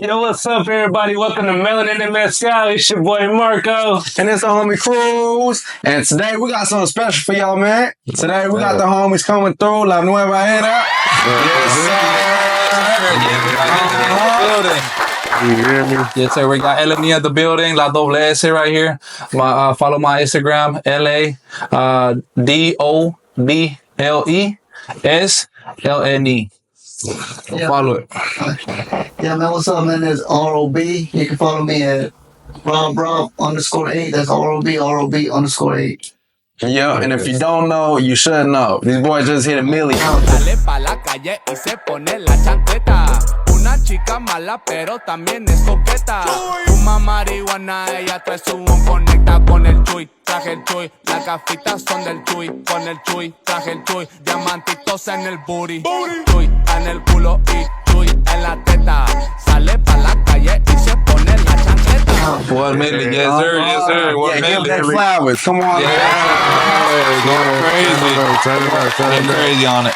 Yo, what's up, everybody? Welcome to Melanin Mezcal. It's your boy Marco. And it's the homie Cruz. And today we got something special for y'all, man. Today we got the homies coming through. La Nueva Era. Yes, sir. You hear me? Yes, sir. We got LME at the building. La Doble S right here. Follow my Instagram, LADOBLESLNE. Follow it. Yeah, man, what's up, man? It's ROB. You can follow me at Rob_8. That's ROB_8. Yeah, and if you don't know, you should know. These boys just hit a million. Sale pa la calle y se pone la chancleta. Una chica mala, pero también es coqueta. Fuma marihuana, ella trae su conecta con el Chuy. Traje el Chuy, las gafitas son del Chuy. Con el Chuy, traje el Chuy. Diamantitos en el booty. Chuy en el culo y Chuy en la teta. Sale pa la calle y se pone la chancleta. 1 million. Yes, sir. Yes, sir. 1 Yeah, give that million. flowers. Come on, man. Going crazy on it.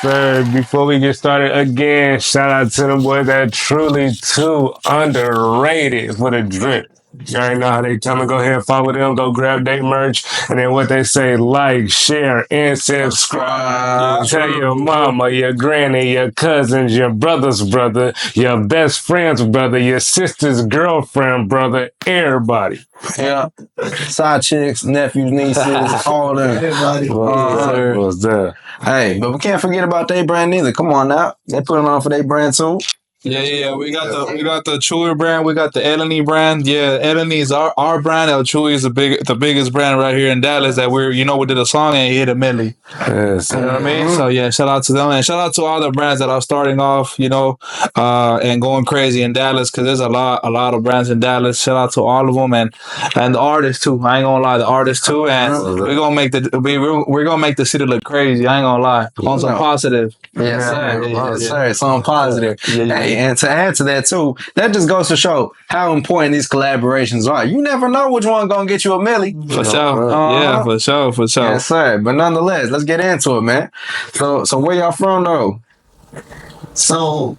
Sir, before we get started again, shout out to the boys that truly too underrated for the drip. You already know how they come and go ahead and follow them, go grab their merch, and then what they say, like, share, and subscribe. Tell your mama, your granny, your cousins, your brother's brother, your best friend's brother, your sister's girlfriend, brother, everybody. Yeah. Side chicks, nephews, nieces, all them. Everybody. What's that? Hey, but we can't forget about their brand either. Come on now. They put it on for their brand too. Yeah. We got the Chuy brand. We got the LNE brand. Yeah, LNE is our brand. El Chuy is the biggest brand right here in Dallas. That we did a song and hit a milli. Yes. You know what I mean? So yeah, shout out to them and shout out to all the brands that are starting off, and going crazy in Dallas because there's a lot of brands in Dallas. Shout out to all of them and the artists too. I ain't gonna lie, the artists too, and we're gonna make the city look crazy. I ain't gonna lie, on some positive. Yes, sir. Yeah. Yes, sir. Something positive. Yeah. Hey, and to add to that too, that just goes to show how important these collaborations are. You never know which one gonna get you a milli. For sure. Yeah, for sure. Yes, sir. But nonetheless, let's get into it, man. So where y'all from though? So,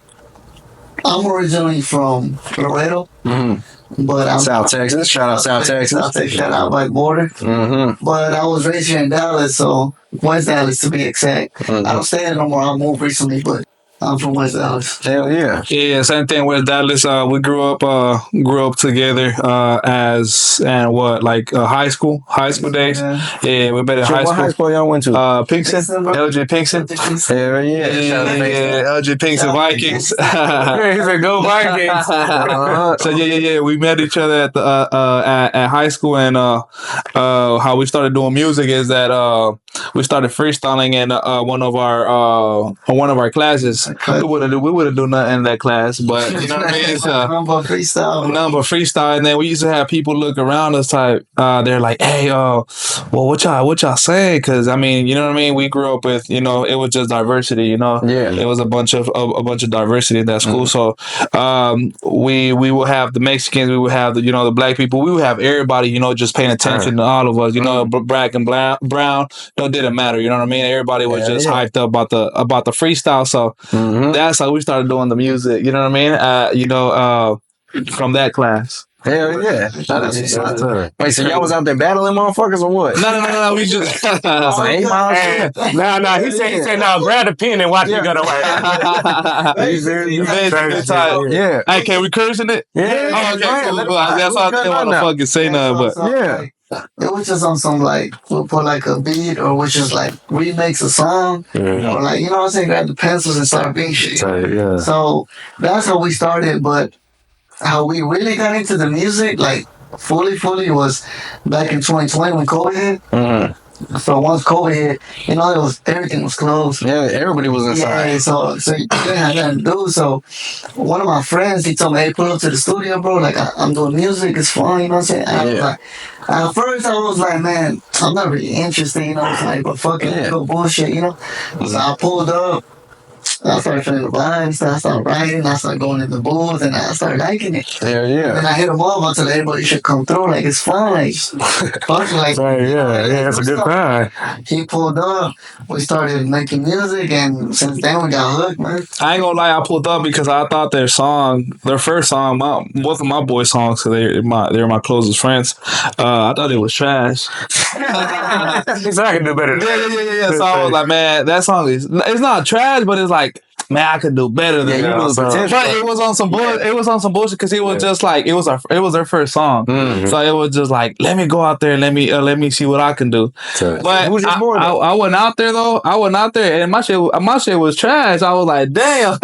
I'm originally from Laredo, but I'm South Texas. Shout out South Texas. South Texas, shout out by border. But I was raised here in Dallas, so West Dallas to be exact. I don't stay there no more. I moved recently, but I'm from West Dallas. Hell yeah. Yeah, same thing with Dallas. We grew up together high school days. Yeah, we met in high What high school. school y'all went to? Pinkston, LG Pinkston. Hell yeah. Yeah, LG Pinkston Vikings. He's a go Vikings. So yeah. We met each other at the at high school, and how we started doing music is that we started freestyling in one of our classes. We wouldn't do nothing in that class, but you know what I mean. It's Number freestyle, and then we used to have people look around us type. They're like, "Hey, well, what y'all saying?" Because I mean, you know what I mean. We grew up with, it was just diversity. Yeah. It was a bunch of diversity in that school. So we will have the Mexicans, we would have the black people, we would have everybody, just paying attention to all of us. Black and brown, didn't matter. You know what I mean. Everybody was just hyped up about the freestyle. So that's how we started doing the music. You know what I mean. From that class. Hell yeah. Wait, so y'all was out there battling motherfuckers or what? No. We just. Some 8 Mile shit? No. He said, no, grab the pen and watch me go to work. Yeah. Hey, can we curse in it? Yeah. Oh, okay. That's all I didn't want to fucking say nothing, but. Yeah. It was just on some we'll put a beat or which is remix a song or what I'm saying, grab the pencils and start beat shit. Yeah. So that's how we started, but how we really got into the music fully was back in 2020 when COVID hit. So once COVID hit, everything was closed. Yeah, everybody was inside. Yeah, so you didn't have nothing to do. So one of my friends, he told me, "Hey, pull up to the studio, bro. I'm doing music. It's fun, you know what I'm saying?" And I was at first I was like, man, I'm not really interested, but fucking go bullshit, So I pulled up. I started feeling the vibes. I started writing. I started going in the booth, and I started liking it. Hell And yeah. I hit him up. I told everybody you should come through. Like it's fun. Like fuck, like It's a good time. He pulled up. We started making music, and since then we got hooked, man. I ain't gonna lie, I pulled up because I thought their first song, both of my boys' songs, because they're my closest friends. I thought it was trash. So I can do better. Yeah. So I was like, man, that song it's not trash, but it's like, man, I could do better than Yeah, you that. know the potential. But it was on some bullshit. It was on some bullshit because it was just like it was their first song. Mm-hmm. So it was just like, let me go out there, and let me see what I can do. But Who's your boy, though? I went out there though. I went out there, and my shit was trash. I was like, damn.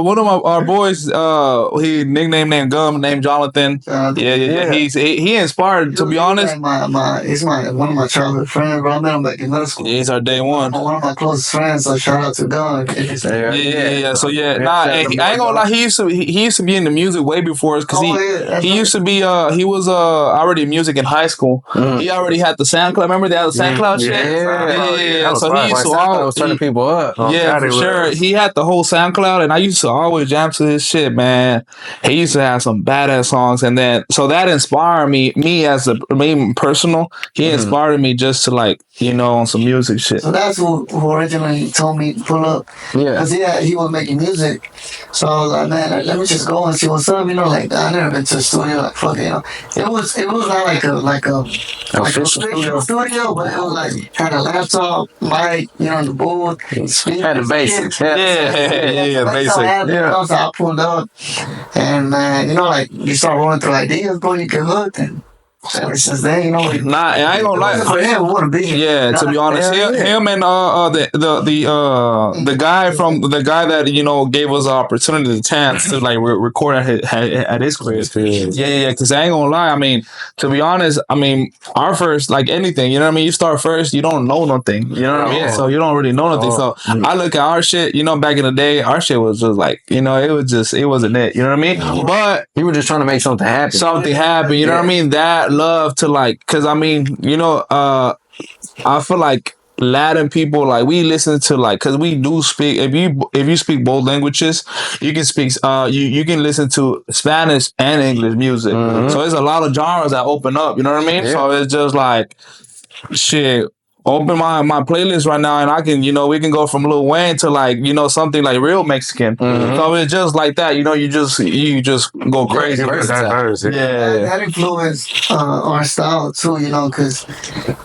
One of our boys, he nickname named Gum, named Jonathan. Yeah. He inspired. To be honest, Like he's one of my childhood friends, bro. I met him back in middle school. yeah, he's our day one. One of my closest friends. So shout out to Don. Yeah. So I ain't gonna lie. He used to be in the music way before us because he used to be he was already in music in high school. He already had the SoundCloud. Remember they had the SoundCloud shit? Yeah. So he used to always turning people up. Yeah, for sure. He had the whole SoundCloud, and I used to always jam to his shit, man. He used to have some badass songs, and then so that inspired me as me personal. He inspired me just to like on some music shit. So that's who originally told me to pull up. Yeah. Cause he was making music. So I was like, man, let me just go and see what's up. Like I never been to a studio. Like fuck it. It was not like a studio, but it was like had a laptop, mic, in the booth, speaker, Had the basics. Yeah, basic. So I pulled up, and man, like you start rolling through ideas, bro. You get hooked, and ever since then, Nah, I ain't gonna lie. For him, what a big To be honest, him and the guy that gave us the opportunity, the chance to like record at his crib. Yeah. Because I ain't gonna lie. I mean, to be honest, our first like anything, you know what I mean. You start first, you don't know nothing, you know what I mean. So you don't really know nothing. So I look at our shit, back in the day, our shit was just like, it wasn't it, you know what I mean. But you were just trying to make something happen. You know what I mean. That love to like, because I feel like Latin people, like we listen to like, because we do speak, if you speak both languages, you can speak you can listen to Spanish and English music. So there's a lot of genres that open up, you know what I mean. So it's just like shit, open my playlist right now, and I can we can go from Lil Wayne to like something like real Mexican. So it's just like that, you just go crazy. That influenced our style too, because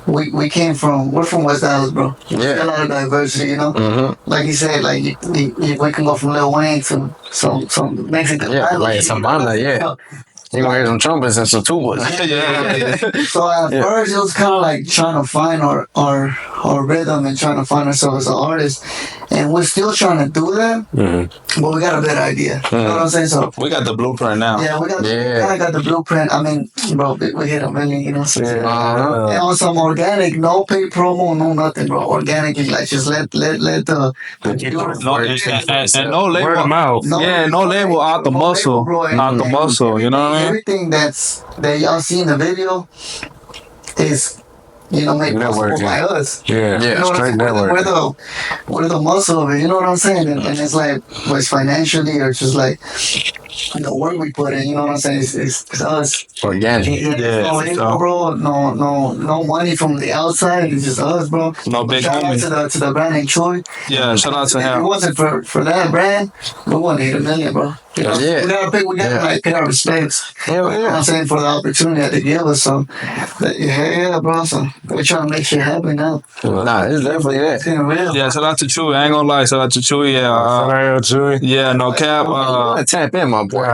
we're from West Dallas, bro. Yeah. A lot of diversity, like you said, like we can go from Lil Wayne to some Mexican. Yeah, like some banda, yeah. You gonna hear some trumpets and some tubas. So at first it was kind of like trying to find our rhythm and trying to find ourselves as an artist, and we're still trying to do that. But we got a better idea. You know what I'm saying? So we got the blueprint now. Yeah, we kind of got the blueprint. I mean, bro, we hit a million. And on some organic, no paid promo, no nothing, bro. Organic is like just let the and no label. Word of mouth. No label out the muscle, out the muscle. You know what I mean? Everything that y'all see in the video is made possible by us. Yeah, straight network. We're the muscle of it, you know what I'm saying? And it's like, whether it's financially or just like the work we put in, you know what I'm saying? It's us. Organic. No label, bro. No money from the outside. It's just us, bro. No big shout homie. out to the brand named Chuy. Yeah, shout out to If him. it wasn't for that brand, we wouldn't hit a million, bro. We gotta pay our respects. You know what I'm saying, for the opportunity that they give us. So, bro. So we're trying to make shit happen now. Nah, it's definitely that. It's getting real. Yeah, shout out to Chuy. I ain't gonna lie, shout out to Chuy. Yeah, no cap. Tap in, my boy. We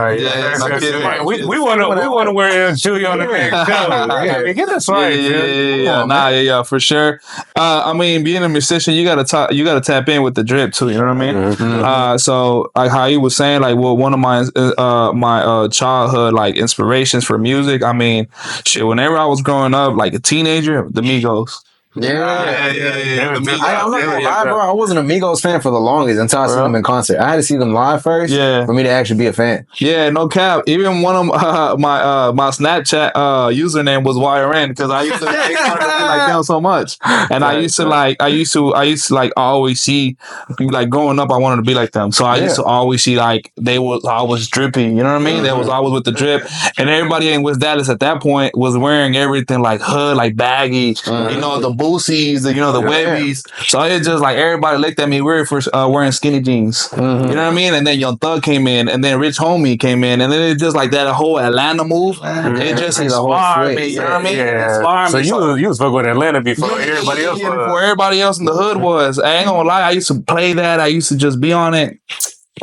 want to wear Chuy on the next show. Get this right, Yeah, for sure. Being a musician, you gotta tap in with the drip too. You know what I mean? So like how you was saying, like one of my childhood like inspirations for music. Whenever I was growing up, like a teenager, the Migos. Yeah. I'm I'm not gonna lie, bro. I wasn't a Migos fan for the longest until I saw them in concert. I had to see them live first for me to actually be a fan. Yeah, no cap. Even one of my Snapchat username was YRN because I used to like them so much, and I used to like I always see like growing up I wanted to be like them, so I used to always see like they was always dripping. You know what I mean? They was always with the drip, and everybody in West Dallas at that point was wearing everything like hood, like baggy, you know, the boosies, the webbies. So it's just like everybody looked at me weird for wearing skinny jeans. You know what I mean? And then Young Thug came in, and then Rich Homie came in, and then it's just like that whole Atlanta move. It just inspired me. You know what I mean? Inspired so me. you was fucking with Atlanta before everybody else. Before everybody else in the hood was. I ain't gonna lie. I used to play that. I used to just be on it.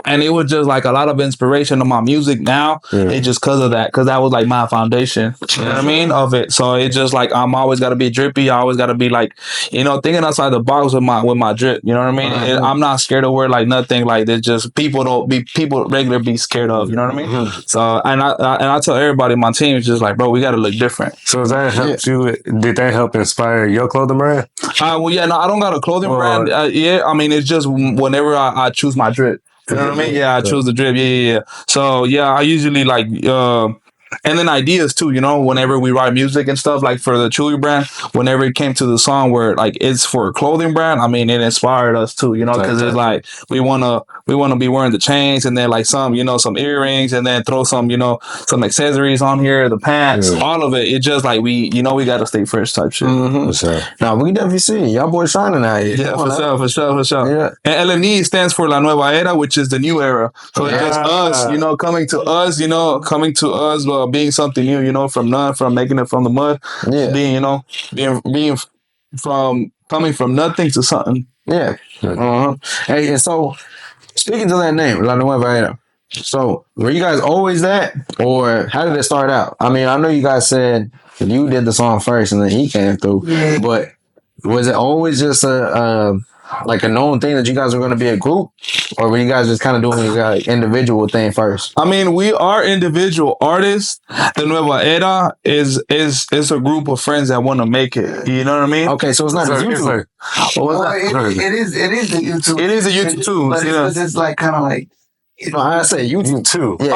And it was just like a lot of inspiration to my music now. It's just because of that. Because that was like my foundation. You know what I mean? Of it. So it's just like I'm always got to be drippy. I always got to be like, you know, thinking outside the box with my drip. You know what I mean? I'm not scared to wear like nothing like that. Just people regular be scared of. You know what I mean? So and I tell everybody in my team, it's just like, bro, we got to look different. So does that help you? Did that help inspire your clothing brand? Well, yeah, no, I don't got a clothing brand. I mean, it's just whenever I choose my drip. You know what I mean? Yeah, I chose the drip. Yeah. So yeah, I usually like and then ideas too, you know, whenever we write music and stuff, like for the Chuy brand, whenever it came to the song where like it's for a clothing brand, I mean, it inspired us too, you know, because it's like we wanna be wearing the chains and then like some, you know, some earrings and then throw some, you know, some accessories on here, the pants, all of it. It's just like we gotta stay fresh type shit. Now we can definitely see y'all boys shining out here. Yeah, for sure. Yeah. And LNE stands for La Nueva Era, which is the new era. So it's just us, you know, coming to us, being something new, you know, from making it from the mud, being, you know, being from coming from nothing to something. Yeah. Hey, and so speaking to that name, La Nueva Era. So were you guys always that, or how did it start out? I mean, I know you guys said that you did the song first and then he came through, but was it always just like a known thing that you guys were going to be a group, or were you guys just kind of doing your individual thing first? I mean, we are individual artists. The Nueva Era is a group of friends that want to make it. You know what I mean? Okay, so it's not just YouTube. It is the YouTube. It is a YouTube too. But it's like kind of like. No, I say YouTube too. Yeah,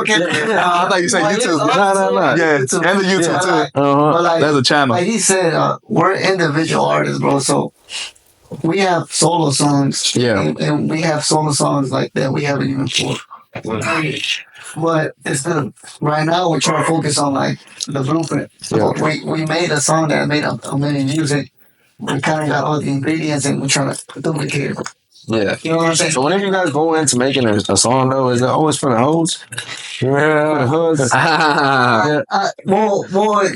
okay. I thought you said YouTube. No. Yeah, and the YouTube too. But like, that's a channel. Like he said, we're individual artists, bro. So we have solo songs. Yeah. And we have solo songs like that we haven't even put. But right now we're trying to focus on like the blueprint. So we made a song that made a million music. We kind of got all the ingredients and we're trying to duplicate it. Yeah. You know what I'm saying? So whenever you guys go into making a song though, is it always for the hoes? Yeah. For the hoods?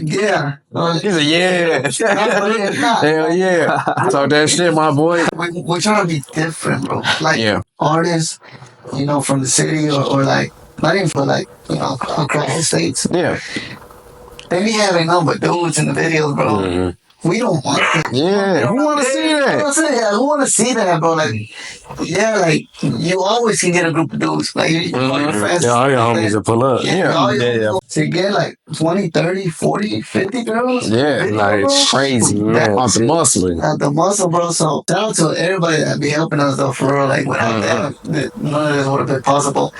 Yeah. He's a Hell yeah. Talk that shit, my boy. We're trying to be different, bro. Like artists, you know, from the city or like, not even for like, you know, across the states. Yeah. They be having nothing but dudes in the videos, bro. We don't want that. Yeah, who want to see that? Who want to see that, bro? Like, like you always can get a group of dudes. Like, all your friends. Yeah, all your homies will pull up. Yeah. To get like 20, 30, 40, 50 girls. Yeah, like crazy, man. Off the muscle. Out the muscle, bro. So, shout out to everybody that be helping us, though, for real. Like, without them, none of this would have been possible.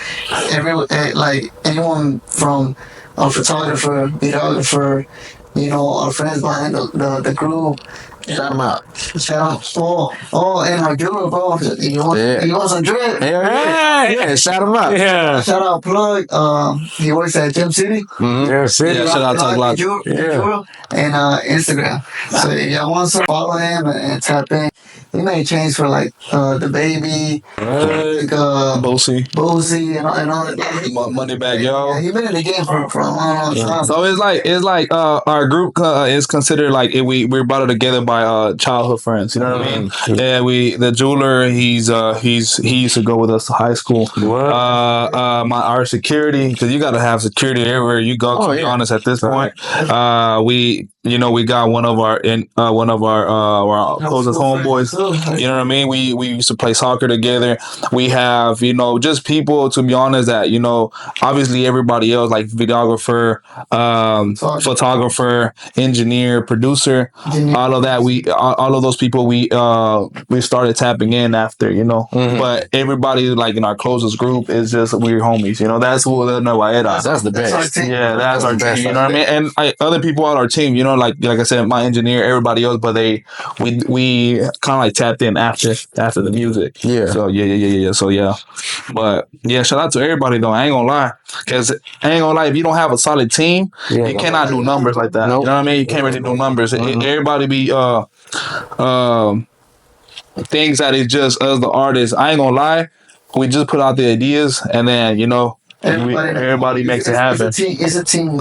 Like, anyone from a photographer, videographer, you know, our friends behind the group. Shout them out. Shout out. Oh, and our jeweler, bro. You want some drip? Yeah, shout them out. Yeah. Shout out Plug. He works at Gym City. Yeah, shout out to Glock. And Instagram. So if y'all want some, follow him and tap in. He made change for like the baby, Boosie, and all that. Money back, yo. Yeah, he been in the game for a long time. So it's like our group is considered like we're brought it together by childhood friends. You know what I mean? Yeah, the jeweler he used to go with us to high school. Our security, because you got to have security everywhere you go. To be honest, at this point, you know, we got one of our our closest homeboys. You know what I mean? We used to play soccer together. We have, you know, just people, to be honest, that, you know, obviously everybody else, like videographer, photographer, engineer, producer, all of that. All of those people we started tapping in after, you know. But everybody like in our closest group is just we're homies. You know, that's who the Nueva. That's the best. Yeah, that's our team. You know what I mean? And other people on our team, you know, like I said, my engineer, everybody else, but we kind of like tapped in after the music. Yeah. So yeah. So yeah, but yeah, shout out to everybody though. I ain't gonna lie, because if you don't have a solid team, you cannot do numbers like that. Nope. You know what I mean? You can't really do numbers. Everybody be things that is just us the artists. I ain't gonna lie, we just put out the ideas and then, you know, everybody makes it happen. It's a team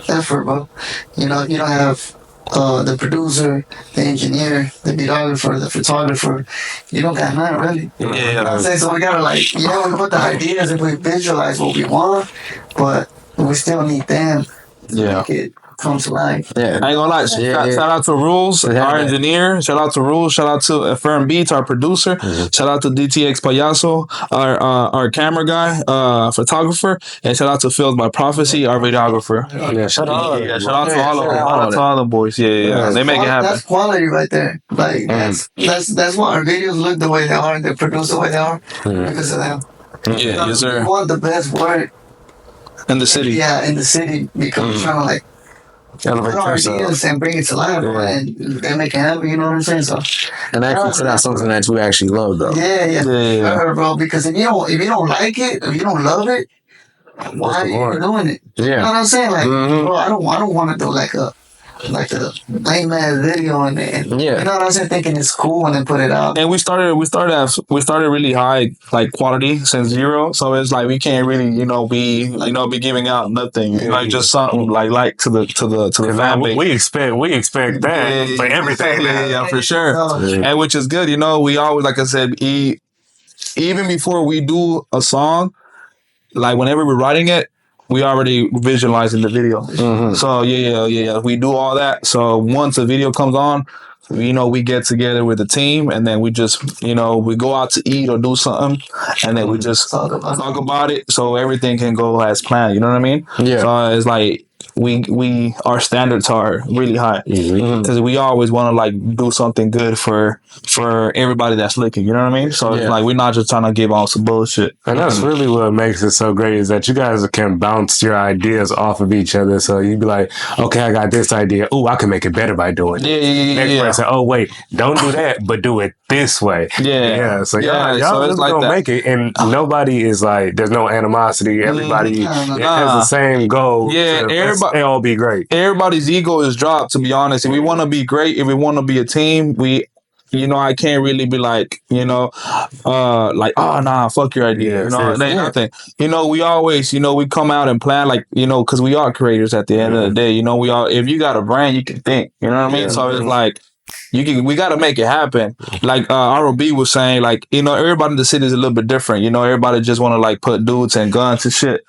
effort, bro. You know, if you don't have the producer, the engineer, the videographer, the photographer, you don't got none really. Yeah. You know what I'm saying? So we gotta like, we put the ideas and we visualize what we want, but we still need them to make it come to life. Yeah. I ain't gonna lie. Shout out to Rules, our engineer. Shout out to Rules. Shout out to Firm Beats, our producer. Shout out to DTX Payaso, our camera guy, photographer, and shout out to Fields by Prophecy, our videographer. Yeah, shout out. Shout out to all of them. Shout out to all the boys. Yeah. They make it happen. That's quality right there. Like that's why our videos look the way they are and they produce the way they are because of them. Yeah, yes sir. We want the best work in the city. Yeah, in the city because we're trying to like put our ideas and bring it to life, and they make it happen. You know what I'm saying? So, and actually put out something that we actually love, though. Yeah. Sure, bro. Because if you don't like it, if you don't love it, why are you doing it? Yeah. You know what I'm saying? Like, bro, I don't want to do like a lame ass video and you know what I'm saying, thinking it's cool and then put it out. And we started really high like quality since zero, so it's like we can't really be giving out nothing like just something like to the fan base. We expect that for everything. Yeah, for sure. And which is good, you know. We always, like I said, even before we do a song, like whenever we're writing it, we already visualizing the video. So yeah. We do all that. So once the video comes on, you know, we get together with the team and then we just, you know, we go out to eat or do something and then we just talk about it so everything can go as planned. You know what I mean? Yeah. So it's like our standards are really high because we always want to like do something good for everybody that's looking, you know what I mean? So it's like we're not just trying to give out some bullshit. And that's really what makes it so great is that you guys can bounce your ideas off of each other. So you'd be like, okay, I got this idea. Oh, I can make it better by doing it. Next person, oh wait, don't do that, but do it this way. So y'all so it's like gonna make it, and nobody is like, there's no animosity. Everybody has the same goal. They all be great. Everybody's ego is dropped, to be honest. If we want to be great, if we want to be a team, you know, I can't really be like, you know, like, oh, nah, fuck your idea. You know, nothing. You know, we always, you know, we come out and plan, like, you know, because we are creators at the end of the day. You know, if you got a brand, you can think. You know what I mean? So it's like, we got to make it happen. Like ROB was saying, like, you know, everybody in the city is a little bit different. You know, everybody just want to like put dudes and guns and shit.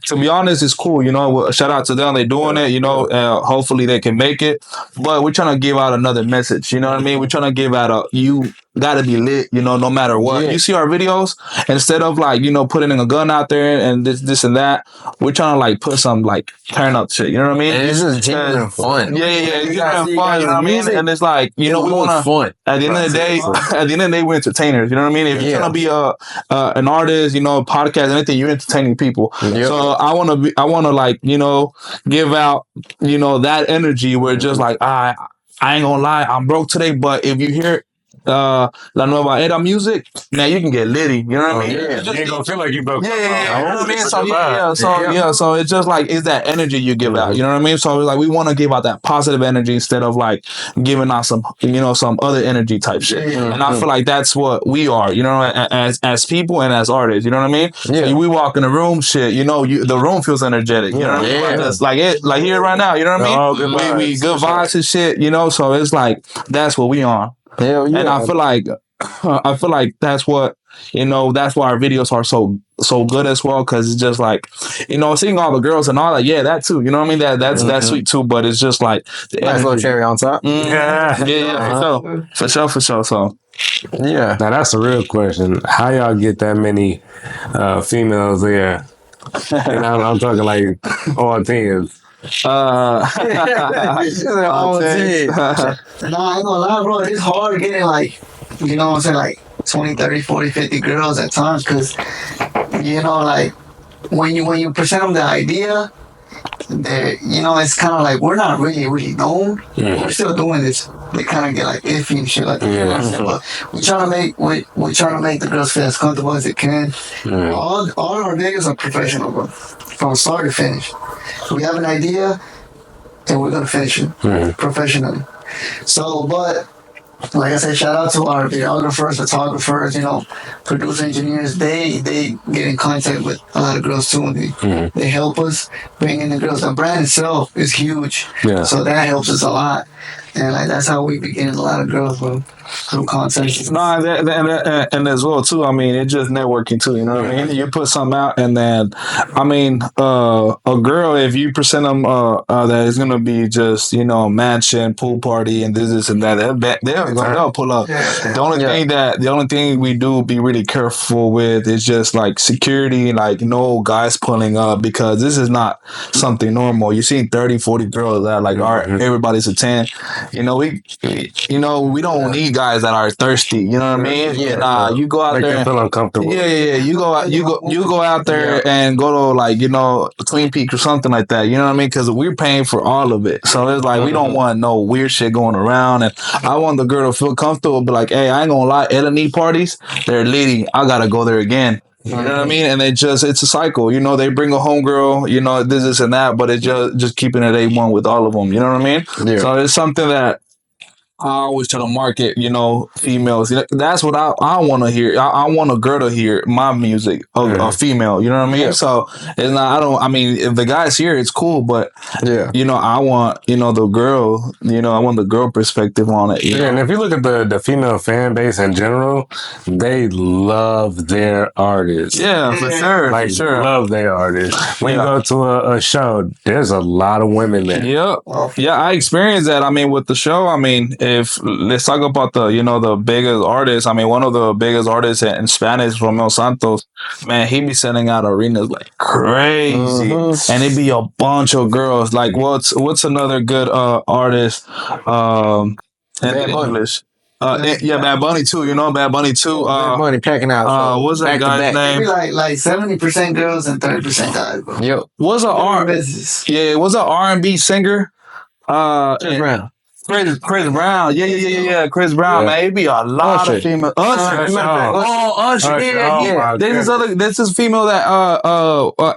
To be honest, it's cool. You know, shout out to them. They're doing it. You know, hopefully they can make it. But we're trying to give out another message. You know what I mean? We're trying to give out you gotta be lit. You know, no matter what. You see our videos, instead of like, you know, putting a gun out there and this and that, we're trying to like put some like turn up shit. You know what I mean? And it's just genuine fun. Yeah. It's genuine fun. You know what I mean? And it's like, you know, we want to fun. At the end of the day, we're entertainers. You know what I mean? If you're trying to be an artist, you know, podcast, anything, you're entertaining people. So I want to like, you know, give out, you know, that energy where it's just like, I ain't gonna lie, I'm broke today, but if you hear La Nueva Era music, now you can get litty. You know what I mean? You ain't gonna feel like you broke. You know what I mean? So it's just like, it's that energy you give out. You know what I mean? So it's like we want to give out that positive energy instead of like giving out some, you know, some other energy type shit. And I feel like that's what we are, you know, as people and as artists. You know what I mean? So we walk in the room, shit. You know, the room feels energetic. You know what I mean? Like here right now. You know what I mean? We good vibes and shit. You know, so it's like that's what we on. Hell yeah. And I feel like I feel like that's what that's why our videos are so good as well, because it's just like seeing all the girls and all that. Yeah, that too. You know what I mean? That's sweet too. But it's just like the Nice little cherry on top. Yeah, for sure. So Yeah. Now that's a real question. How y'all get that many females there? And I'm talking like all tens. All ten. Nah, I ain't gonna lie, bro. It's hard getting like, you know what I'm saying, like 20, 30, 40, 50 girls at times, because, like when you present them the idea, it's kind of like we're not really known. We're still doing this. They kind of get like iffy and shit like that. You know what I'm saying? But we're trying to make the girls feel as comfortable as they can. All our niggas are professional, bro, from start to finish. We have an idea, and we're gonna finish it professionally. So, but like I said, shout out to our videographers, photographers, producer engineers. They get in contact with a lot of girls too, and they help us bring in the girls. The brand itself is huge, so that helps us a lot. And like that's how we be getting a lot of girls, bro, through contacts. no, and as well too. I mean, it's just networking too. You know what I mean? You put something out, and then I mean, a girl, if you present them that it's gonna be just mansion, pool party, and this and that, they'll pull up. The only thing we do be really careful with is just like security, like no guys pulling up, because this is not something normal. You're seeing 30, 40 girls that like everybody's a 10. We don't need guys that are thirsty. You know what I mean? You go out there. Feel uncomfortable. Yeah. You go out there and go to like Twin Peaks or something like that. You know what I mean? Because we're paying for all of it. So it's like we don't want no weird shit going around. And I want the girl to feel comfortable. Be like, hey, I ain't gonna lie, L&E parties, they're leading. I gotta go there again. You know what I mean? And it's a cycle. They bring a homegirl, this and that, but it's just keeping it A1 with all of them. You know what I mean? Yeah. So it's something that I always try to market, females. That's what I want to hear. I want a girl to hear my music, a female. You know what I mean? Yeah. So it's not. If the guys hear it's cool, but I want the girl. I want the girl perspective on it. And if you look at the female fan base in general, they love their artists. Yeah, for sure. Like, love their artists. When you go to a show, there's a lot of women there. Yep. Yeah, I experienced that. With the show, if let's talk about the biggest artist. One of the biggest artists in Spanish, Romeo Santos, man, he be selling out arenas like crazy, and it be a bunch of girls. Like what's another good artist in English? Bad Bunny too. Bad Bunny too. Bad Bunny packing out. What's that guy's name? Maybe like 70% girls and 30% guys, bro. Yep. Was an R&B singer? Chris Brown. Chris Brown. Yeah. Chris Brown, man. It'd be a lot of female. Usher. Usher. Yeah. There's this female that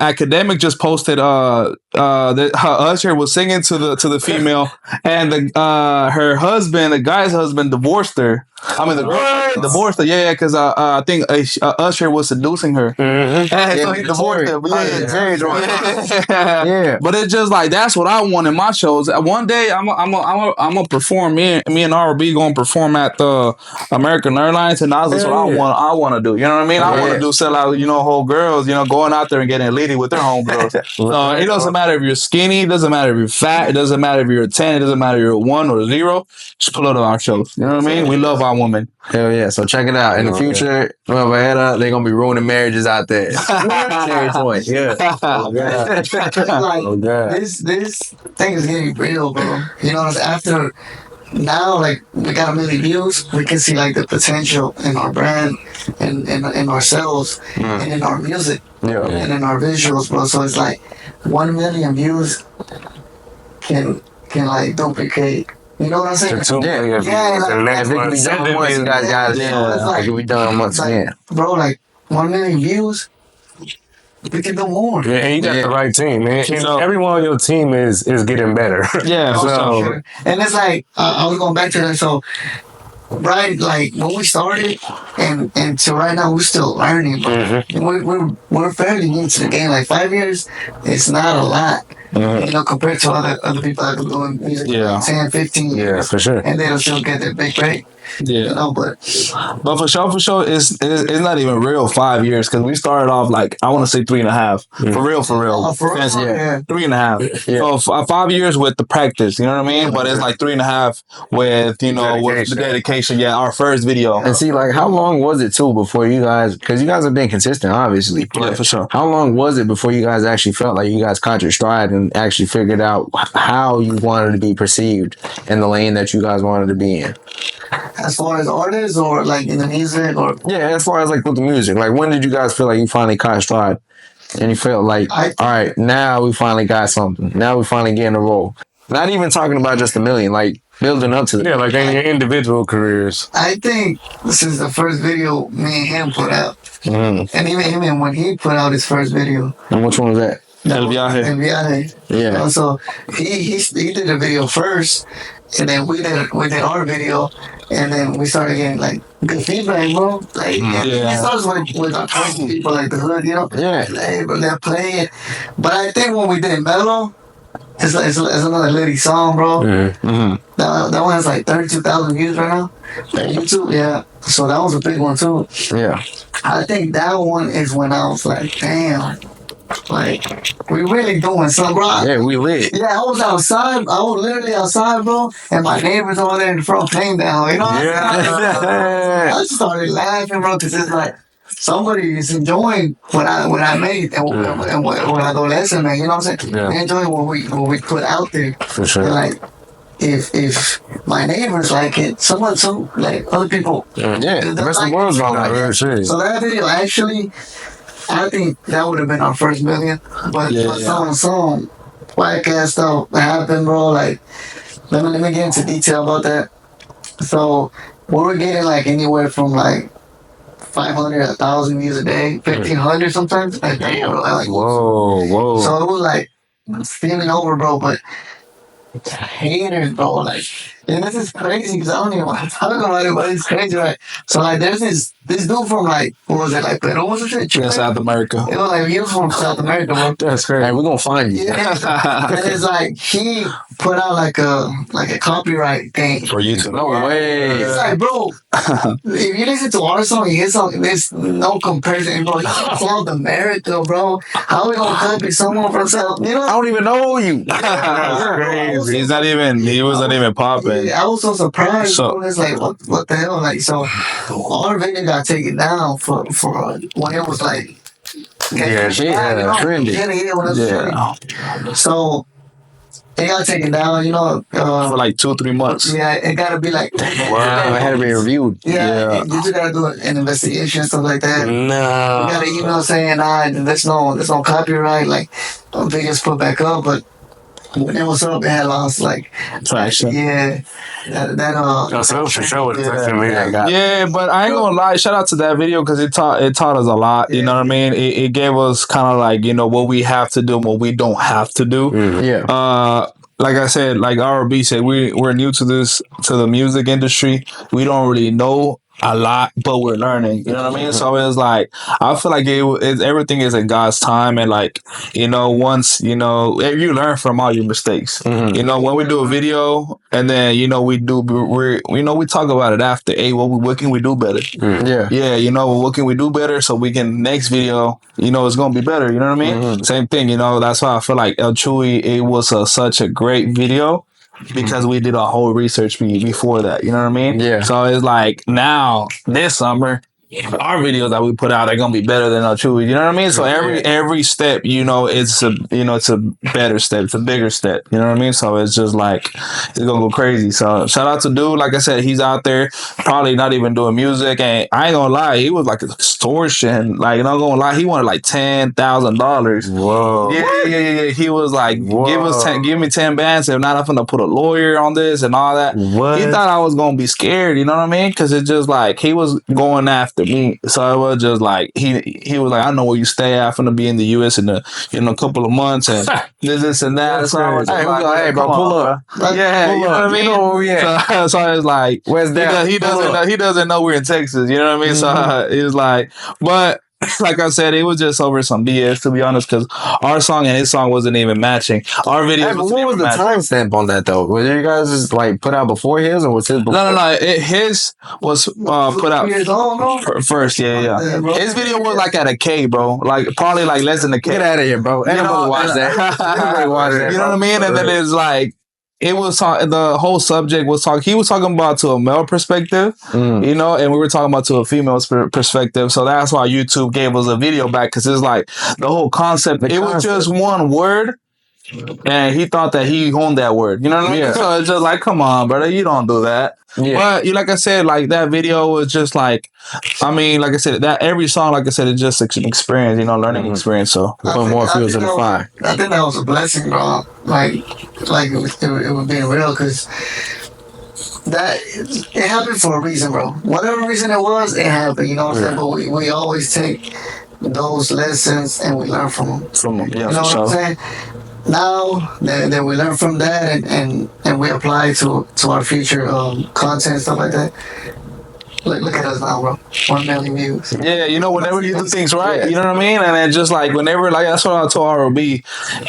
Academic just posted that Usher was singing to the female, and her husband, the guy's husband, divorced her. The girl divorced her. Yeah, because I think Usher was seducing her. And so he divorced her. Yeah. But it's just like that's what I want in my shows. One day I'm gonna perform. Me and RB gonna perform at the American Airlines, and that's what I want to do. You know what I mean? I want to do sell out. Whole girls. Going out there and getting litty with their homegirls. So it doesn't matter if you're skinny. It doesn't matter if you're fat. It doesn't matter if you're a 10. It doesn't matter if you're a 1 or a 0. Just pull up to our shows. You know what I mean? We love our women. Hell yeah. So check it out. In the future, they're going to be ruining marriages out there. Yeah. This thing is getting real, bro. After now, like, we got 1 million views, we can see like the potential in our brand and in ourselves and in our music and in our visuals, bro. So it's like 1 million views can like duplicate. You know what I'm saying? If it can be done once, you guys got it. It can be done once again. Bro, like 1 million views, we can do more. Yeah, and you got the right team, man. And everyone on your team is getting better. Yeah, sure. And it's like, I was going back to that. So, right, like when we started and to right now, we're still learning, bro. And we're fairly new to the game. Like 5 years, it's not a lot. Compared to other people that have been doing music 10, 15 years. Yeah, for sure. And they'll still get their big break. Yeah. You know, but for sure, it's not even real 5 years because we started off like I want to say 3.5. For real. yeah. 3.5. So 5 years with the practice, you know what I mean? But it's like 3.5 with with the dedication. Yeah, our first video. And see, like, how long was it too before you guys? Because you guys have been consistent, obviously. Yeah, for sure. How long was it before you guys actually felt like you guys caught your stride and actually figured out how you wanted to be perceived in the lane that you guys wanted to be in? As far as artists or like in the music or As far as like with the music, like when did you guys feel like you finally caught stride and you felt like, all right, now we finally got something. Now we finally getting a role. Not even talking about just a million, like building up to it. Yeah, like in your individual careers. I think this is the first video me and him put out. And even when he put out his first video. And which one was that? El Viaje. El Viaje. Yeah. So he did the video first, and then we did our video, and then we started getting like good feedback, bro. Like it starts with our close people like the hood, you know. Yeah. They're playing, but I think when we did Mellow, it's another Liddy song, bro. That one has like 32,000 views right now on YouTube. Yeah, so that was a big one too. Yeah. I think that one is when I was like, damn, like we really doing something, bro. Yeah, we lit. Yeah, I was outside. I was literally outside, bro, and my neighbors over there in the front playing down. You know, I just started laughing, bro, because it's like somebody is enjoying what I made and what adolescent man. You know what I'm saying? They enjoy what we put out there. For sure. And like if my neighbors like it, some like other people. The rest of the world's gonna like it. So that video actually, I think that would have been our first million. But some podcast stuff happened, bro. Like, let me get into detail about that. So we were getting like anywhere from like 500, 1,000 views a day, 1,500 sometimes. Like, damn, bro. Like, Whoa. So it was like steaming over, bro. But haters, bro. Like, and this is crazy because I don't even want to talk about it, but it's crazy, right? So like, there's this dude from like, what was it, like Peru or some shit? Yeah, South America. It was like, he was from South America, bro. That's crazy. Hey, we're gonna find you. Yeah. And it's like he put out like a copyright thing For YouTube. No way. It's like, bro, if you listen to our song, his song, there's no comparison, bro. He's South America, bro. How we gonna copy someone from South? You know? I don't even know you. That's crazy. He wasn't even popping. I was so surprised. So- Bro. It's like, what the hell? Like, so our video got taken down for when it was like, trendy. Yeah, when it was trendy. So it got taken down, you know. For like 2-3 months. Yeah, it gotta be like, Wow, it had to be reviewed. yeah. You just gotta do an investigation, stuff like that. No. We got an email saying, there's no copyright, like, videos put back up, but when it was up, it had lost, like, Traction. yeah, So for sure would affect me. Yeah, but I ain't gonna lie. Shout out to that video because it taught us a lot. You know what I mean? It gave us kind of like what we have to do, and what we don't have to do. Yeah. Like I said, like RB said, we're new to the music industry. We don't really know a lot, but we're learning. You know what I mean? So it's like I feel like everything is in God's time, and like once you learn from all your mistakes. When we do a video, and then we talk about it after. Hey, what can we do better? What can we do better so we can next video? It's gonna be better. You know what I mean? Same thing. That's why I feel like El Chuy. It was such a great video. Because we did a whole research before that, you know what I mean? Yeah. So it's like now this summer, our videos that we put out are gonna be better than our Chuy. You know what I mean? So every step, it's a better step, it's a bigger step. You know what I mean? So it's just like it's gonna go crazy. So shout out to dude, like I said, he's out there probably not even doing music, and I ain't gonna lie, he was like extortion. Like not gonna lie, he wanted like $10,000. Whoa. Yeah. He was like, give me 10 bands. If not, I'm gonna put a lawyer on this and all that. What? He thought I was gonna be scared. You know what I mean? Because it's just like he was going after me. So it was just like he was like, I know where you stay. I'm gonna be in the US in a couple of months and this and that. So I was just Hey, bro, pull up. Yeah, you know what I mean? You know where we at. So it's like Where's that? he doesn't know we're in Texas. You know what I mean? So it's like, but like I said, it was just over some BS, to be honest, because our song and his song wasn't even matching. Our video Hey, but wasn't what was even the matching. timestamp on that though? Was you guys just like put out before his, or was his before? No. His was put out first. Yeah. His video was like at a K, bro. Like probably like less than a K. Get out of here, bro. Ain't nobody watch that. Nobody watch that. You know what I mean? And then it's like it was the whole subject was talking. He was talking about to a male perspective, you know, and we were talking about to a female perspective. So that's why YouTube gave us a video back, because it's like the whole concept. Was just one word. And he thought that he owned that word. You know what I mean? Yeah. So it's just like, come on, brother, you don't do that. Yeah. But like I said, like that video was just like, I mean, like I said, that every song, like I said, it's just an experience, you know, learning experience. So put more fuel to the fire. I think that was a blessing, bro. Like it was being real, because that it happened for a reason, bro. Whatever reason it was, it happened. You know what I'm saying? But we always take those lessons and we learn from them. Yeah, you know what I'm saying? Now that we learn from that and we apply to our future content, stuff like that. Look at us now, bro. 1 million views. Yeah, you know, whenever you do things right, you know what I mean? And then just like whenever, like that's what I told ROB.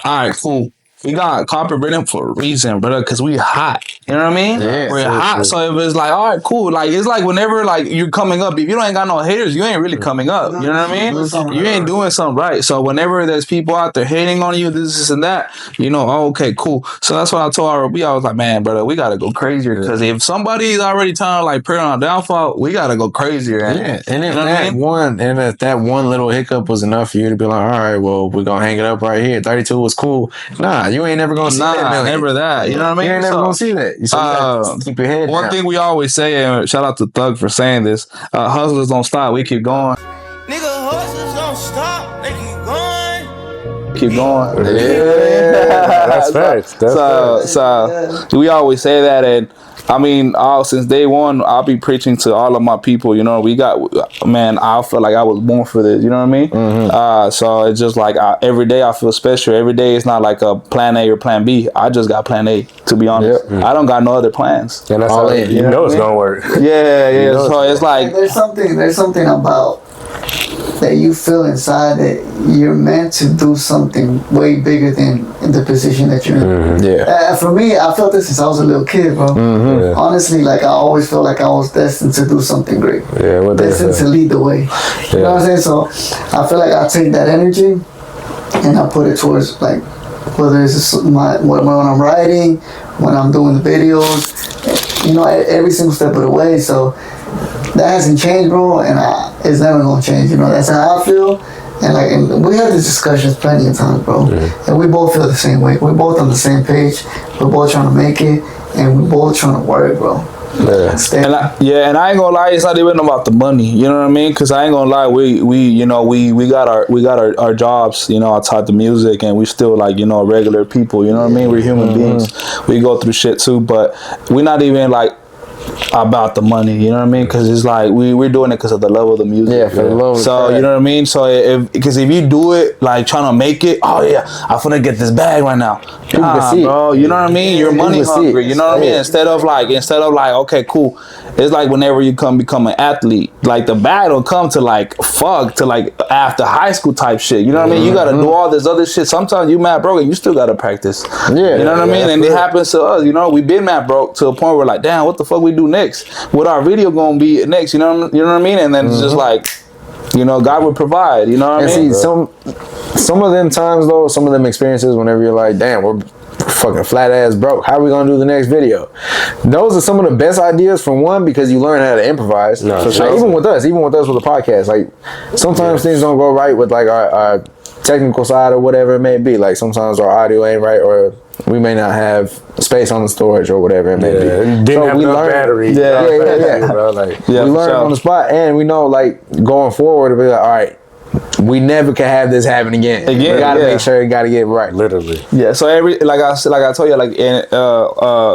All right, cool. We got copyrighted for a reason, brother, because we hot. You know what I mean? Yeah, we're hot. True. So if it's like, all right, cool. Like it's like whenever like you're coming up, if you ain't got no haters, you ain't really coming up. You know what I mean? You ain't doing something right. So whenever there's people out there hating on you, this and that, you know, oh, okay, cool. So that's what I told ROB. I was like, man, brother, we gotta go crazier, because if somebody's already trying to like pray on our downfall, we gotta go crazier. Yeah, and if that one little hiccup was enough for you to be like, all right, well, we're gonna hang it up right here. 32 was cool. Nah, you ain't never gonna see that. Never that. You know what I mean? You ain't never gonna see that. You keep your head one down. thing we always say, and shout out to Thug for saying this, hustlers don't stop, we keep going. Nigga, hustlers don't stop, they keep going. Keep going. Yeah, that's facts. So we always say that, and I mean, since day one, I'll be preaching to all of my people. You know, I feel like I was born for this. You know what I mean? Mm-hmm. So it's just like every day I feel special. Every day it's not like a plan A or plan B. I just got plan A, to be honest. Yep. I don't got no other plans. And that's all you know it's gonna work. Yeah. You know, so it's like there's something about that you feel inside that you're meant to do something way bigger than the position that you're in. Mm-hmm. Yeah. For me, I felt this since I was a little kid, bro. Mm-hmm. Yeah. Honestly, like I always felt like I was destined to do something great. Yeah, destined to lead the way. Yeah. You know what I'm saying? So I feel like I take that energy and I put it towards like whether it's when I'm writing, when I'm doing the videos, you know, every single step of the way. So that hasn't changed, bro, and it's never gonna change. You know, that's how I feel. And we had these discussions plenty of times, bro. Yeah. And we both feel the same way. We're both on the same page. We're both trying to make it, and we're both trying to work, bro. Yeah. And I ain't gonna lie, it's not even about the money. You know what I mean? Because I ain't gonna lie, we got our jobs. You know, outside the music, and we still like regular people. You know what I mean? We're human beings. We go through shit too, but we're not even like about the money, you know what I mean? Because it's like we're doing it because of the love of the music. Yeah, for the love. So you know what I mean. So because if you do it like trying to make it, oh yeah, I'm gonna get this bag right now, bro. You know what I mean? You're money hungry. You know what I mean? Instead of like, okay, cool. It's like whenever you become an athlete, like the bag don't come to like after high school type shit. You know what I mean? You gotta do all this other shit. Sometimes you mad broke and you still gotta practice. Yeah, you know what I mean? And it happens to us. You know, we been mad broke to a point where like, damn, what the fuck we do next? What our video gonna be next? You know what I mean? And then it's just like, God would provide. You know what I mean? See, some of them times though, some of them experiences, whenever you're like, damn, we're fucking flat ass broke. How are we gonna do the next video? Those are some of the best ideas for one, because you learn how to improvise. No, sure. Like, even with us with the podcast, like sometimes things don't go right with like our technical side or whatever it may be. Like sometimes our audio ain't right, or we may not have space on the storage or whatever it may be. Didn't have enough battery. We learn on the spot, and we know like going forward to be like, all right, we never can have this happen again. We gotta make sure you gotta get it right. Literally. Yeah, so like I told you, like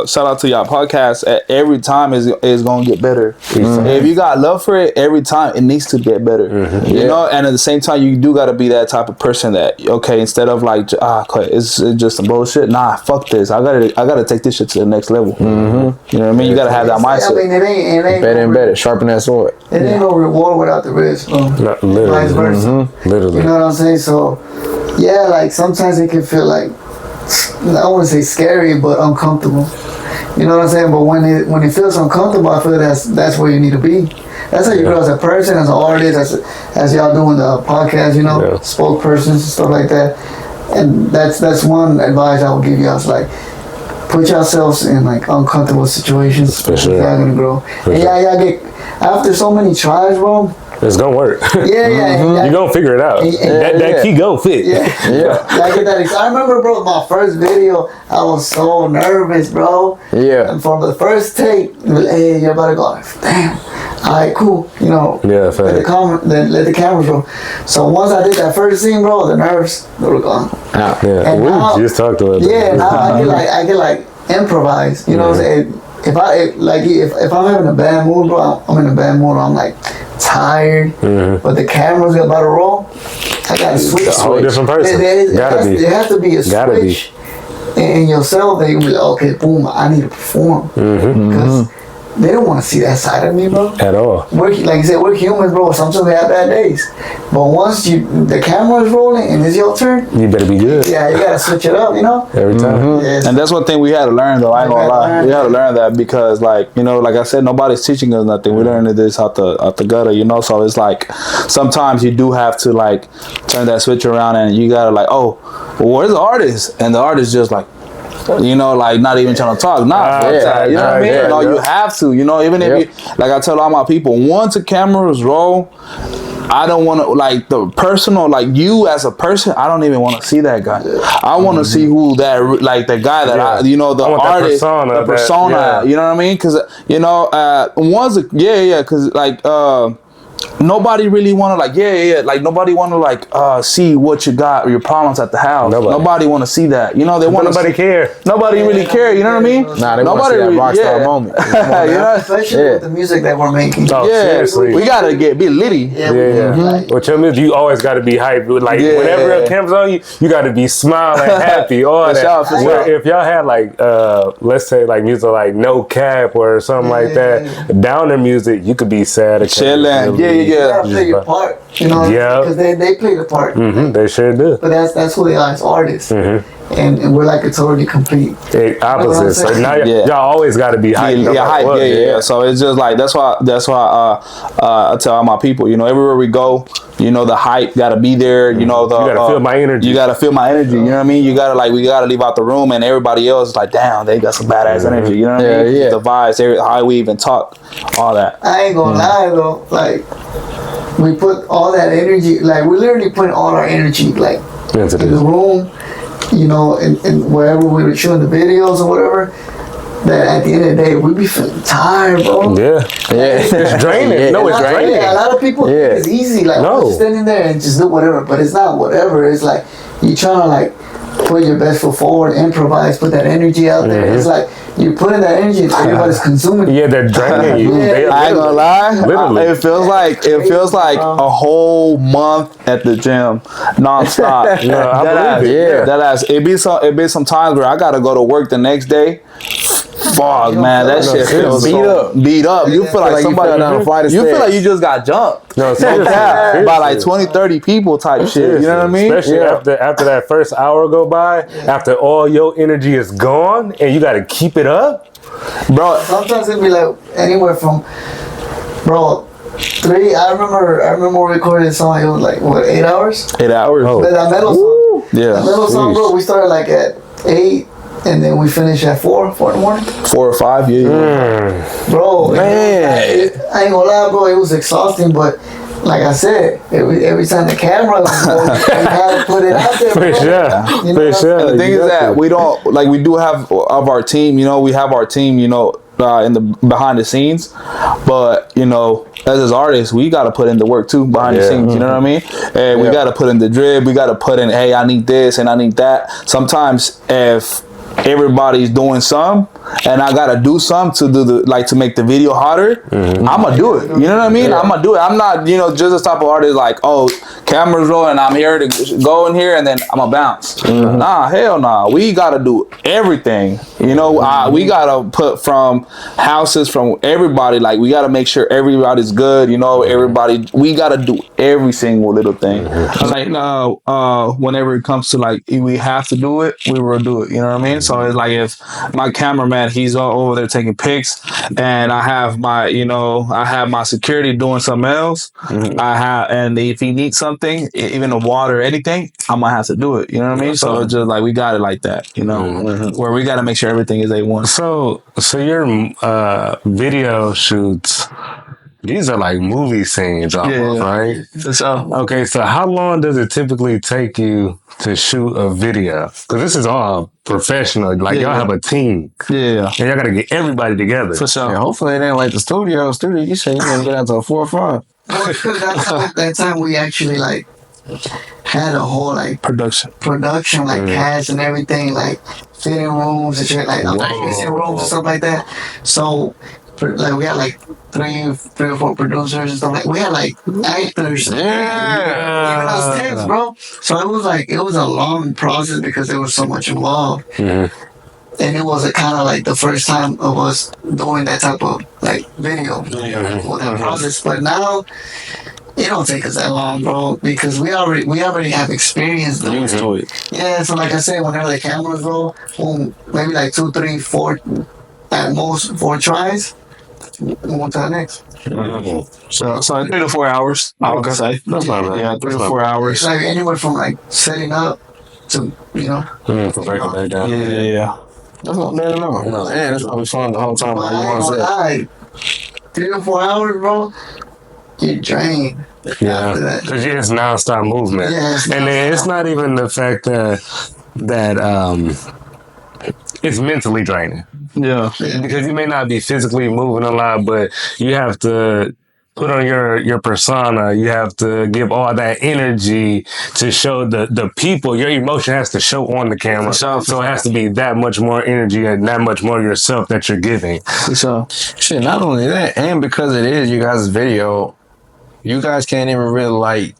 shout out to y'all podcast. Every time is gonna get better. If you got love for it, every time it needs to get better. You know, and at the same time, you do gotta be that type of person that instead of like it's just some bullshit. Nah, fuck this. I gotta take this shit to the next level. You know what I mean? You gotta have that mindset. I mean, it ain't Better and better. Sharpen that sword. It ain't no reward without the risk, bro. Literally. Vice versa. Literally. You know what I'm saying? So, yeah, like sometimes it can feel like, I don't want to say scary, but uncomfortable. You know what I'm saying? But when it feels uncomfortable, I feel that's where you need to be. That's how you grow as a person, as an artist, as y'all doing the podcast, spokespersons and stuff like that. And that's one advice I would give you. I was like, put yourselves in like uncomfortable situations. For sure. Y'all gonna grow. And y'all get, after so many tries, bro. It's gonna work. Yeah. You gonna figure it out. That key go fit. Yeah. I get that. I remember, bro, my first video, I was so nervous, bro. Yeah. And from the first take, hey, you're about to go. Damn. All right, cool. Yeah. Yeah, let the cameras roll. So once I did that first scene, bro, the nerves, they were gone. Yeah. And We now, just talked about that. Yeah. Now I get like improvise. You know what I'm saying? If I'm having a bad mood, bro, I'm in a bad mood. I'm like tired, but the camera's about to roll. I gotta switch. A whole different person. There has to be a switch in yourself that you be like, okay, boom, I need to perform because they don't want to see that side of me, bro. At all. Like you said, we're humans, bro. Sometimes we have bad days, but once the camera's rolling and it's your turn, You better be good. yeah, you gotta switch it up, Every time. Yes. And that's one thing we had to learn, though. I ain't gonna lie. We had to learn that because, like I said, nobody's teaching us nothing. We learned this out the gutter, So it's like sometimes you do have to like turn that switch around, and you gotta like, oh, well, where's the artist? And the artist just like, like not even trying to talk. You know what I mean? Yeah, You have to. Even if you, like I tell all my people, once the cameras roll, I don't want to, like, the personal, like, you as a person, I don't even want to see that guy. I want to see who that, like, the guy that the artist, the persona, you know what I mean? Because, because, like, nobody really want to like nobody want to like see what you got, your problems at the house. Nobody want to see that. They want nobody care. Nobody really care. You know what I mean? Nah, they want to see that rock star moment. Especially with the music that we're making. Oh, seriously. We gotta be litty. Yeah. With your music, you always got to be hyped. Like whenever a camera's on you, you got to be smiling, happy, all that. Sure. If y'all had like, let's say like music like No Cap or something like that, downer music, you could be sad or chilling. You gotta play your part, because they play the part. They sure do. But that's who they are as artists, and we're like a totally complete opposite. So now y'all always got to be hyped. So it's just like that's why I tell all my people, everywhere we go, the hype got to be there. You gotta feel my energy. You gotta feel my energy. You know what I mean? You gotta we gotta leave out the room, and everybody else is like, damn, they got some badass energy. You know what I mean? Yeah. The vibes, how we even talk, all that. I ain't gonna lie though, like we put all that energy, like we literally put all our energy, like in the room, and wherever we were shooting the videos or whatever. That at the end of the day, we be feeling tired, bro. Yeah. It's draining. No, it's draining. A lot of people think it's easy, like just standing there and just do whatever, but it's not whatever. It's like you trying to like put your best foot forward, improvise, put that energy out there. It's like you putting that energy and everybody's consuming it. Yeah, they're draining you. I ain't gonna lie. Literally. It feels like a whole month at the gym, nonstop. I believe it. That it be some times where I gotta go to work the next day. Fuck, man, that shit feels beat up. You feel like somebody down fight. You feel like you just got jumped. No, seriously. By like 20, 30 people type shit. You know what I mean? Especially after that first hour go by, after all your energy is gone, and you got to keep it up, bro. Sometimes it be like anywhere from, bro. I remember recording a song. It was like what, 8 hours? 8 hours. Oh. That metal song. Yeah. That metal song, bro. We started like at 8. And then we finish at 4 in the morning. 4 or 5, Bro, man, I ain't gonna lie, bro. It was exhausting, but like I said, every time the camera was going, we had to put it out there, bro. For sure. And the thing is that we don't we do have of our team. We have our team. in the behind the scenes, but you know, as artists, we got to put in the work too behind the scenes. You know what I mean? And we got to put in the drip. We got to put in, hey, I need this and I need that. Sometimes if everybody's doing some and I gotta do some to do to make the video hotter, I'm gonna do it. You know what I mean? I'm gonna do it. I'm not, you know, just the type of artist like, oh, cameras rolling, I'm here to go in here and then I'm gonna bounce. Nah, hell nah. We gotta do everything. You know, we gotta put from houses from everybody. Like we gotta make sure everybody's good. You know, everybody. We gotta do every single little thing. Like whenever it comes to like we have to do it, we will do it. You know what I mean? So it's like if my cameraman, he's all over there taking pics, and I have my security doing something else. And if he needs something, even the water or anything, I'm gonna have to do it. You know what I mean? So it's just like we got it like that. You know, where we got to make sure everything is A1. So your video shoots, these are like movie scenes almost, right? So Okay, so how long does it typically take you to shoot a video? Because this is all professional. Like y'all have a team. Yeah. And y'all got to get everybody together. For sure. Yeah, hopefully it ain't like the studio. Studio, you say you gonna get out to a 4 or 5. Well, because that time we actually like had a whole like Production like cast and everything, like fitting rooms and shit, like fitting rooms and stuff like that. So like we had like three or four producers and stuff, like we had like actors, even us techs, bro. So it was a long process because there was so much involved. And it was kind of like the first time of us doing that type of like video for that process. But now it don't take us that long, bro, because we already have experience doing Used to it. Yeah, so like I said, whenever the cameras roll, maybe like 2, 3, 4, at most 4 tries, move on to the next. So 3 to 4 hours, I would say. That's not bad. Yeah, 3 to 4 hours. It's like anywhere from like setting up to, you know. For breaking that down. Yeah. That's not bad at all. No, man, that's probably fun the whole time. But Like I you ain't want to gonna say. lie, 3 to 4 hours, bro, you're drained. Yeah, After that. because it's nonstop movement, Yeah, it's and then it's not even the fact that it's mentally draining. Yeah. Because you may not be physically moving a lot, but you have to put on your persona. You have to give all that energy to show the people. Your emotion has to show on the camera, so it has to be that much more energy and that much more yourself that you're giving. So Shit, not only that, and because it is you guys' video, you guys can't even really like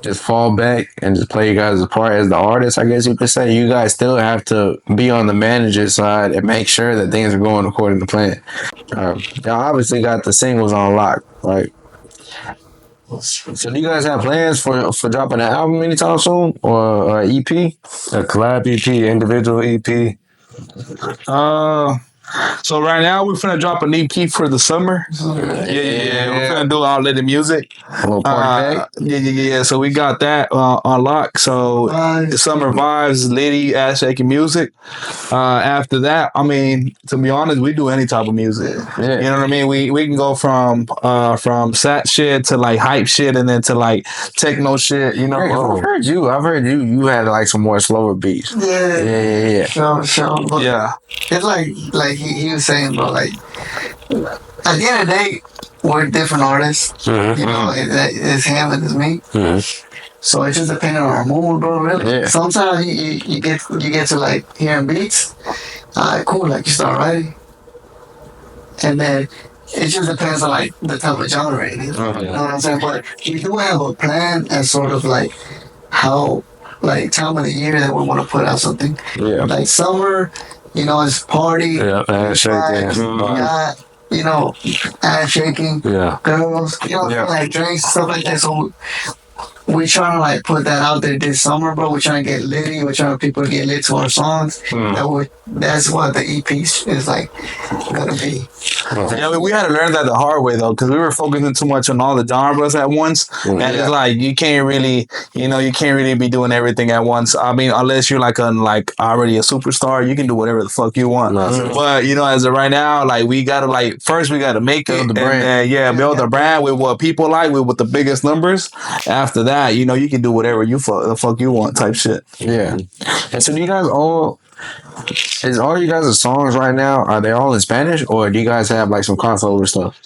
just fall back and just play you guys' part as the artist, I guess you could say. You guys still have to be on the manager side and make sure that things are going according to plan. Y'all obviously got the singles on lock, right? So do you guys have plans for dropping an album anytime soon, or EP? A collab EP, individual EP. So right now we're finna drop an EP for the summer. Yeah. We're finna do all of the music. A little party pack? Yeah. So we got that on lock. So summer vibes, litty, ass shaking music. After that, I mean, to be honest, we do any type of music. Yeah. You know what I mean? We can go from sat shit to like hype shit, and then to like techno shit. You know? I've heard you had like some more slower beats. Yeah. Sure. But Yeah. it's like he was saying, bro, like at the end of the day, we're different artists. You know, it's him and it's me. So it's just depending on our mood, bro. Really. Yeah. Sometimes you get to like hearing beats. Alright, cool. Like you start writing, and then it just depends on like the type of genre it is. You know what I'm saying? But we do have a plan as sort of like how like time of the year that we want to put out something. Yeah. Like summer, you know, it's party. Yeah, ass shaking. Got, you know, ass shaking. Yeah. Girls, you know, like drinks, stuff like that. So we're trying to like put that out there this summer, bro. We're trying to get litty. We're trying to people to get lit to our songs. That's what the EP is like gonna be. Yeah, we had to learn that the hard way though, because we were focusing too much on all the genres at once, and it's like you can't really be doing everything at once. I mean, unless you're like already a superstar, you can do whatever the fuck you want. But you know, as of right now, like we gotta first we gotta make Build it, the brand. build the brand with what people like, with the biggest numbers. After that, that, you can do whatever the fuck you want type shit. Yeah. And so do you guys is all you guys' songs right now, are they all in Spanish, or do you guys have like some crossover stuff?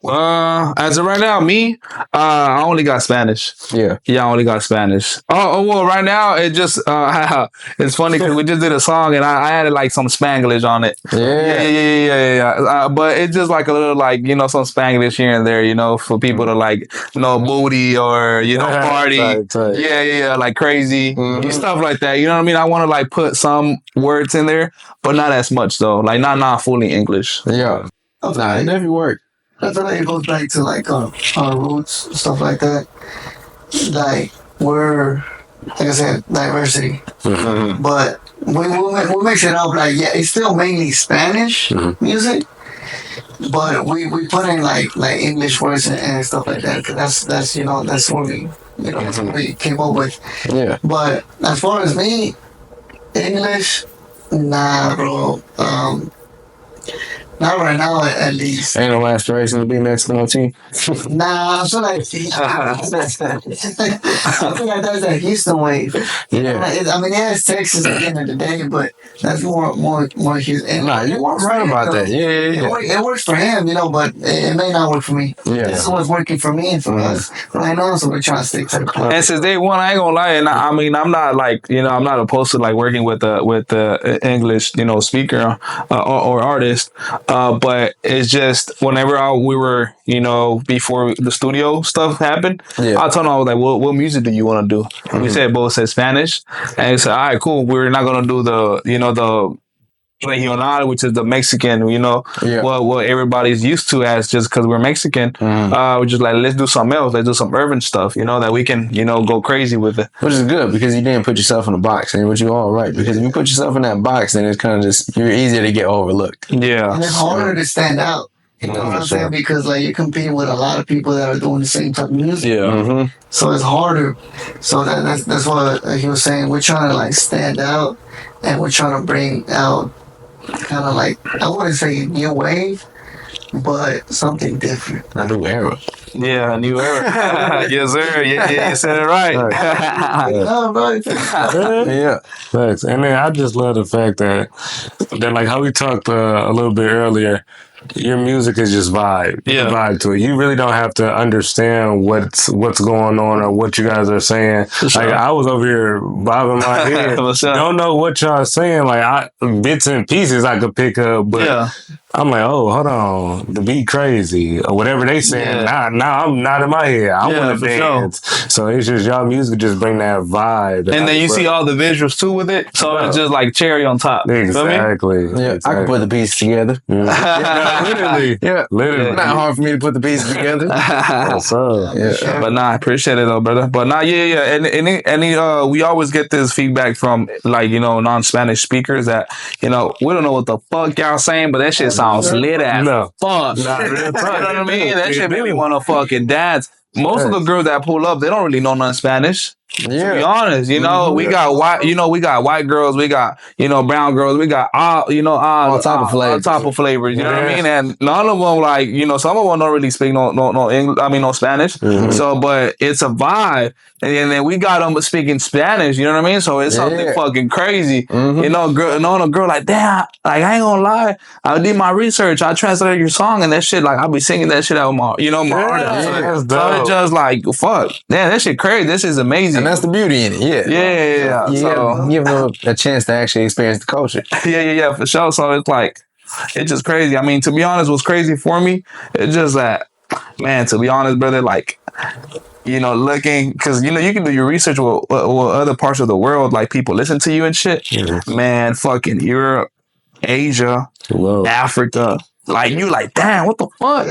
As of right now, me, I only got Spanish. Yeah. Yeah, I only got Spanish. Well, right now it just it's funny because we just did a song and I added like some Spanglish on it. Yeah. But it's just like a little like some Spanglish here and there, for people to like booty or party. Right. Yeah, like crazy stuff like that. You know what I mean? I want to like put some words in there, but not as much though. Like not fully English. Yeah. Nah, it definitely worked. I feel like it goes back to like our roots, stuff like that. Like we're, like I said, diversity, but we mix it up. Like it's still mainly Spanish music, but we put in like English words and stuff like that. Cause that's what we that's what we came up with. Yeah. But as far as me, English, nah, bro. Not right now, at least. Ain't no aspiration to be Mexican on team. Nah, I feel like I feel like that's that Houston wave. Yeah. I mean, yeah, it's Texas at the end of the day, but that's more Houston. And Nah, you are right about that. Yeah. It works for him, but it may not work for me. Yeah. This is what's working for me and for us right now, so we're trying to stick to the plan. And since day one, I ain't gonna lie, and I mean, I'm not like I'm not opposed to like working with the English speaker or artist. But it's just whenever we were, before the studio stuff happened, I told him, I was like, what music do you want to do? We said both said Spanish. And he said, all right, cool. We're not going to do the regional, which is the Mexican, what everybody's used to as just because we're Mexican. We're just like, let's do something else. Let's do some urban stuff, that we can, go crazy with it. Which is good because you didn't put yourself in a box, and which you all right. Because if you put yourself in that box, then it's kind of just you're easier to get overlooked. Yeah, and it's harder to stand out. You know what I'm saying? Because like you're competing with a lot of people that are doing the same type of music. Yeah. So it's harder. So that's what he was saying. We're trying to like stand out, and we're trying to bring out kind of like, I wouldn't say new wave, but something different. A new era. Yeah, a new era. Yes, sir. Yeah, you said it right. Yeah. Thanks. And then I just love the fact that like how we talked a little bit earlier, your music is just vibe. Yeah. Vibe to it. You really don't have to understand what's going on or what you guys are saying. Sure. Like I was over here bobbing my head. Don't know what y'all saying. Like bits and pieces I could pick up, but I'm like, oh, hold on, the beat crazy or whatever they saying. Now I'm not in my head. I want to dance. Sure. So it's just y'all music just bring that vibe. And then you see all the visuals too with it. So it's just like cherry on top. Exactly. Yeah, I can put the pieces together. Literally. Yeah. Literally. Not hard for me to put the pieces together. Yeah. But I appreciate it though, brother. But And we always get this feedback from like, non-Spanish speakers that, we don't know what the fuck y'all saying, but that shit sounds lit as fuck. You know what I mean? That shit made me want to fucking dance. Most of the girls that pull up, they don't really know none Spanish. Yeah. To be honest, we got white, we got white girls, we got, brown girls, we got all type of flavors. All type of flavors, you know what I mean? And none of them like, some of them don't really speak no English, no Spanish. So, but it's a vibe. And then we got them speaking Spanish, you know what I mean? So it's something fucking crazy. Knowing a girl like, damn, like I ain't gonna lie, I did my research, I translated your song and that shit, like I'll be singing that shit out with my heart. So it's just like, fuck, damn, that shit crazy. This is amazing. And that's the beauty in it, Yeah. So give them a chance to actually experience the culture. Yeah, for sure. So it's like, it's just crazy. I mean, to be honest, what's crazy for me, it's just that, man, to be honest, brother, like, looking, because, you can do your research with other parts of the world, like people listen to you and shit. Man, fucking Europe, Asia, Africa. Like, you like, damn, what the fuck?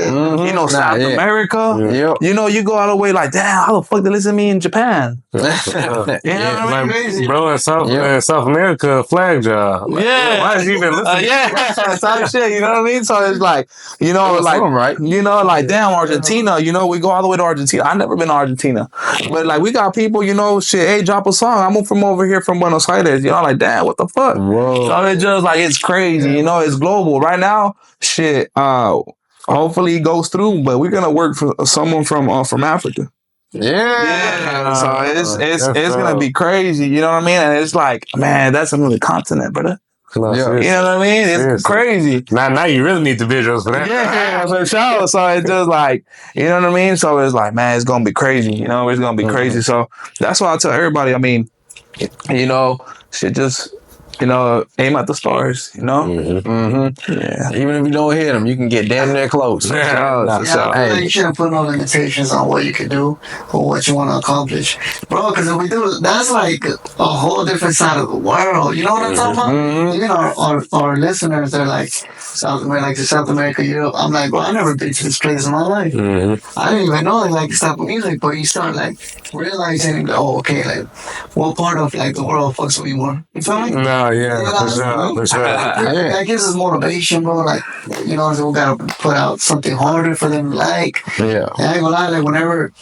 South America. You go all the way like, damn, how the fuck they listen to me in Japan? You know what I mean? Bro, in South America, flag job. Like, why is he even listening? Type shit, you know what I mean? So it's like, like damn, Argentina, we go all the way to Argentina. I've never been to Argentina. But like, we got people, shit, hey, drop a song. I'm from over here from Buenos Aires. Like, damn, what the fuck? Whoa. So it's just like, it's crazy, it's global. Right now, shit, hopefully it goes through, but we're gonna work for someone from Africa. Yeah, so it's That's gonna be crazy. You know what I mean? And it's like, man, that's another continent, brother. No, Yeah. You know what I mean? It's seriously. crazy. Now you really need the visuals for that. Yeah, for sure. So it's just like, you know what I mean? So it's like, man, it's gonna be crazy. You know, it's gonna be crazy. So that's why I tell everybody. I mean, you know, shit, just aim at the stars. You know, yeah. Even if you don't hit them, you can get damn near close. For sure, Nah, for Yeah, sure. I feel like you shouldn't put no limitations on what you can do or what you want to accomplish, bro. Because if we do, that's like a whole different side of the world. You know what I'm talking about? Even our listeners, they're like South America, like South America, Europe. I'm like, bro, I never been to this place in my life. I didn't even know they like this type of music, but you start like realizing, oh, okay, like what part of like the world fucks with me more? You feel me? No, yeah, for sure. That gives us motivation, bro. Like, you know, so we gotta put out something harder for them to like. Yeah. And I ain't gonna lie, like, whenever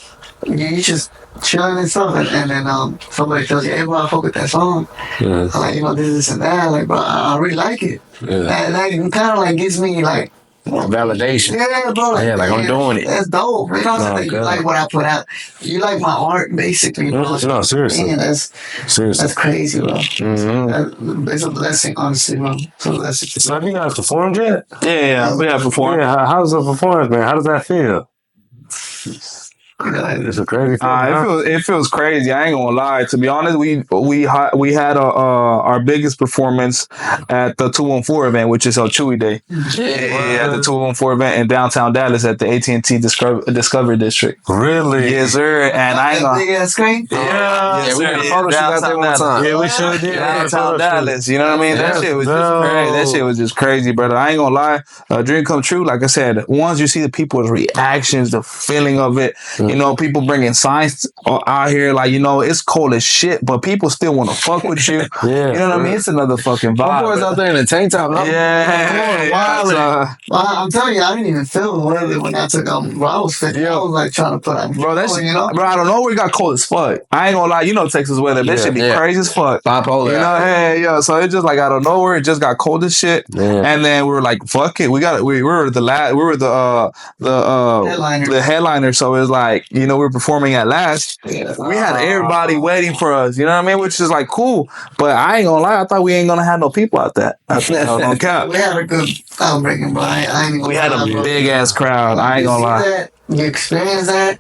you just chilling and stuff, and then somebody tells you, hey, bro, I fuck with that song. I'm like, you know, this and that. Like, bro, I really like it. That kind of like gives me like, Validation. yeah, bro. Yeah, like, I'm doing it. That's dope. You know what I'm saying? You God. like what I put out. You like my art, basically, bro. No, seriously. Man, Seriously. that's crazy, bro. It's a blessing, honestly, bro. It's a blessing. So have you guys performed yet? Yeah, we have performed. Yeah, how's the performance, man? How does that feel? It's a crazy feeling. It feels crazy. I ain't gonna lie. To be honest, we had our biggest performance at the 214 event, which is our Chuy Day. Yeah, at the 214 event in downtown Dallas at the AT&T Discovery District. Really? Yes, sir. And I ain't gonna. Big ass screen. Yeah, we had a photo shoot out there one time. Yeah, we sure did. Downtown Dallas, you know what I mean? That shit was just crazy. That shit was just crazy, brother. I ain't gonna lie. A dream come true. Like I said, once you see the people's reactions, the feeling of it, you know, people bringing signs out here, like, you know, it's cold as shit, but people still want to fuck with you. Yeah. You know what I mean? It's another fucking vibe. Boys out there in the tank top. Yeah. I'm telling you, I didn't even feel it when I took bro. I was fit. I was like trying to put on, Bro, that shit, you know? bro, I don't know where it got cold as fuck. I ain't gonna lie, you know Texas weather. That shit be crazy as fuck. Bipolar. You know, hey, yo. So it just like out of nowhere, it just got cold as shit. Yeah. And then we were like, fuck it. We were the headliner. So it was like, you know, we were performing at last. We had everybody waiting for us, you know what I mean? Which is like cool. But I ain't gonna lie, I thought we ain't gonna have no people out there. No cap. We had a good outbreaking, bro. I ain't We had a big ass crowd. I ain't gonna lie. That, you experience that,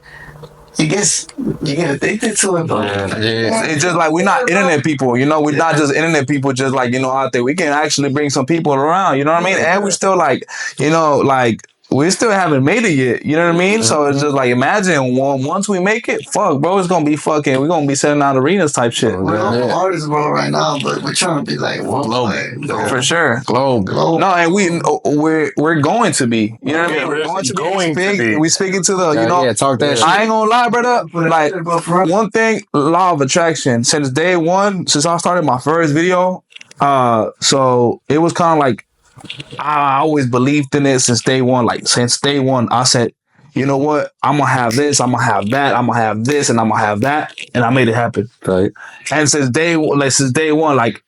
you get addicted to it, bro. Yeah. It's just like we're not internet people, you know. We're not just internet people, just like, you know, out there. We can actually bring some people around, you know what I mean? And we're still like, you know, like we still haven't made it yet, you know what I mean? So it's just like, imagine once we make it, fuck, bro, it's gonna be fucking. We're gonna be selling out arenas type shit. We're artists, bro, right now, but we're trying to be like For sure. Global. No, and we're going to be. You know what I mean? We're going to be. We speaking to the, you know. Yeah, talk that shit. I ain't gonna lie, brother. Like, one thing, law of attraction. Since day one, since I started my first video, so it was kind of like, I always believed in it since day one. Like, since day one, I said, you know what? I'm gonna have this, I'm gonna have that, I'm gonna have this, and I'm gonna have that, and I made it happen. Right. And since day one, like,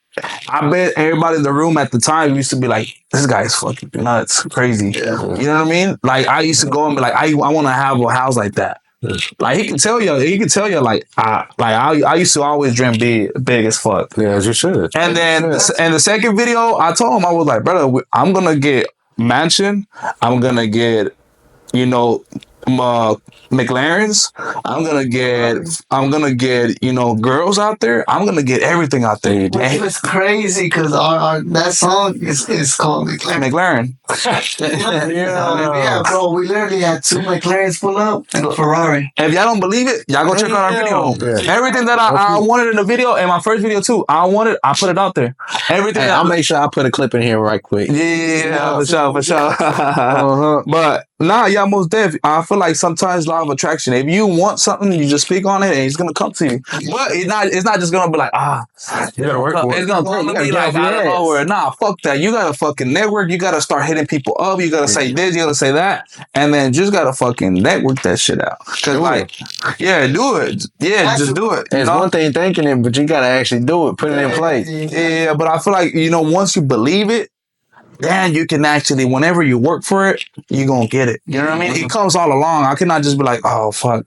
I bet everybody in the room at the time used to be like, this guy's fucking nuts, crazy. You know what I mean? Like, I used to go and be like, I want to have a house like that. Like, he can tell you, like, I used to always dream big as fuck. Yeah, as you should. And then, and the second video, I told him, I was like, brother, I'm gonna get mansion, I'm gonna get, you know, McLarens. I'm gonna get, you know, girls out there. I'm gonna get everything out there. It's crazy because our that song is called McLaren. Yeah, bro. We literally had 2 McLarens pull up and a Ferrari. If y'all don't believe it, y'all go check out our video. Yeah. Everything that I wanted in the video, and my first video too, I put it out there. Everything. I'll make sure I put a clip in here right quick. Yeah, for sure. But nah, yeah, most definitely. I feel like sometimes law of attraction. If you want something, you just speak on it, and it's gonna come to you. But it's not just gonna be like, you gotta work for it. It's gonna come to me like out of nowhere. Nah, fuck that. You gotta fucking network. You gotta start hitting people up. You gotta say this. You gotta say that, and then just gotta fucking network that shit out. Cause like, yeah, do it. Yeah, just do it. It's one thing thinking it, but you gotta actually do it. Put it in place. Yeah, but I feel like, you know, once you believe it, then you can actually, whenever you work for it, you're gonna get it. You know what I mean? It comes all along. I cannot just be like, oh fuck,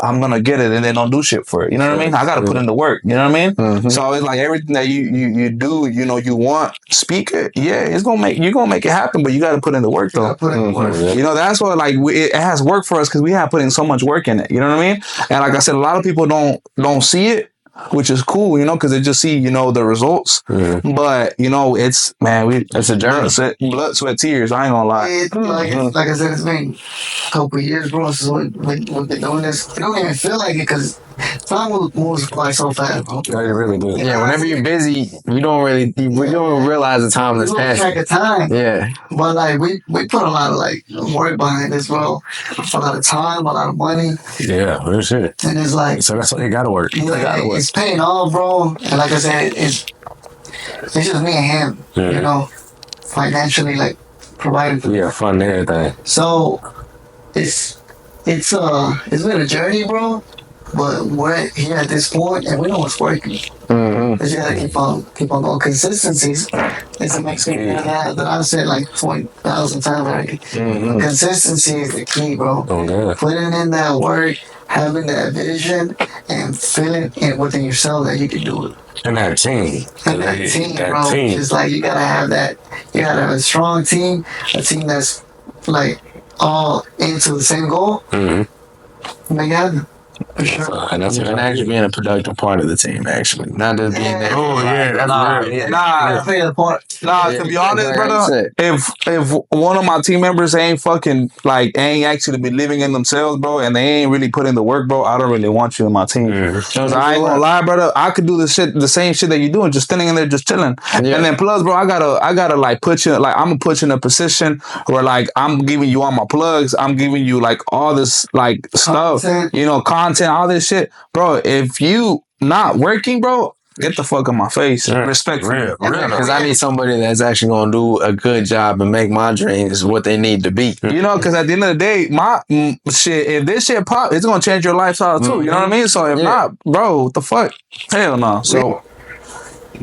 I'm gonna get it and then don't do shit for it. You know what I mean? I gotta put in the work. You know what I mean? So it's like everything that you do, you know, you want, speak it. Yeah, you're gonna make it happen, but you gotta put in the work though. You know, that's what like it has worked for us because we have put in so much work in it. You know what I mean? And like I said, a lot of people don't see it, which is cool, you know, because they just see, you know, the results. But you know, it's a journey. Blood, sweat, tears. I ain't gonna lie. Like I said, it's been a couple of years, bro. So we've been doing this. It don't even feel like it because time moves by so fast, bro. Yeah, you really do. Yeah, whenever you're busy, we don't realize the time that's passing. Track of time. Yeah. But like we put a lot of like work behind this, bro. A lot of time, a lot of money. Yeah, that's it. And it's like, so that's why you gotta work. It's paying off, bro. And like I said, it's just me and him, you know, financially like providing for fun and everything. So it's been a journey, bro. But we're here at this point, and we know what's working. You gotta keep on going. Consistencies is the next thing that I've said like 20,000 times already. Consistency is the key, bro. Putting in that work, having that vision, and feeling it within yourself that you can do it. And that team. Bro. It's like you gotta have that. You gotta have a strong team, a team that's like all into the same goal. Make it happen. For sure. And that's actually being a productive part of the team, actually. Not just being there. Oh, yeah. That's real. Nah, to be honest, brother, if one of my team members ain't actually be living in themselves, bro, and they ain't really put in the work, bro, I don't really want you in my team. So I ain't gonna lie, brother. I could do the same shit that you're doing, just standing in there, just chilling. And then plus, bro, I gotta like put you, like I'm gonna put you in a position where like I'm giving you all my plugs, I'm giving you like all this like stuff, you know, content, all this shit, bro. If you not working, bro, get the fuck in my face. Respect for real. Because I need somebody that's actually gonna do a good job and make my dreams what they need to be. You know, because at the end of the day, my shit, if this shit pop, it's gonna change your lifestyle too. You know what I mean? So if not, bro, what the fuck? Hell no. So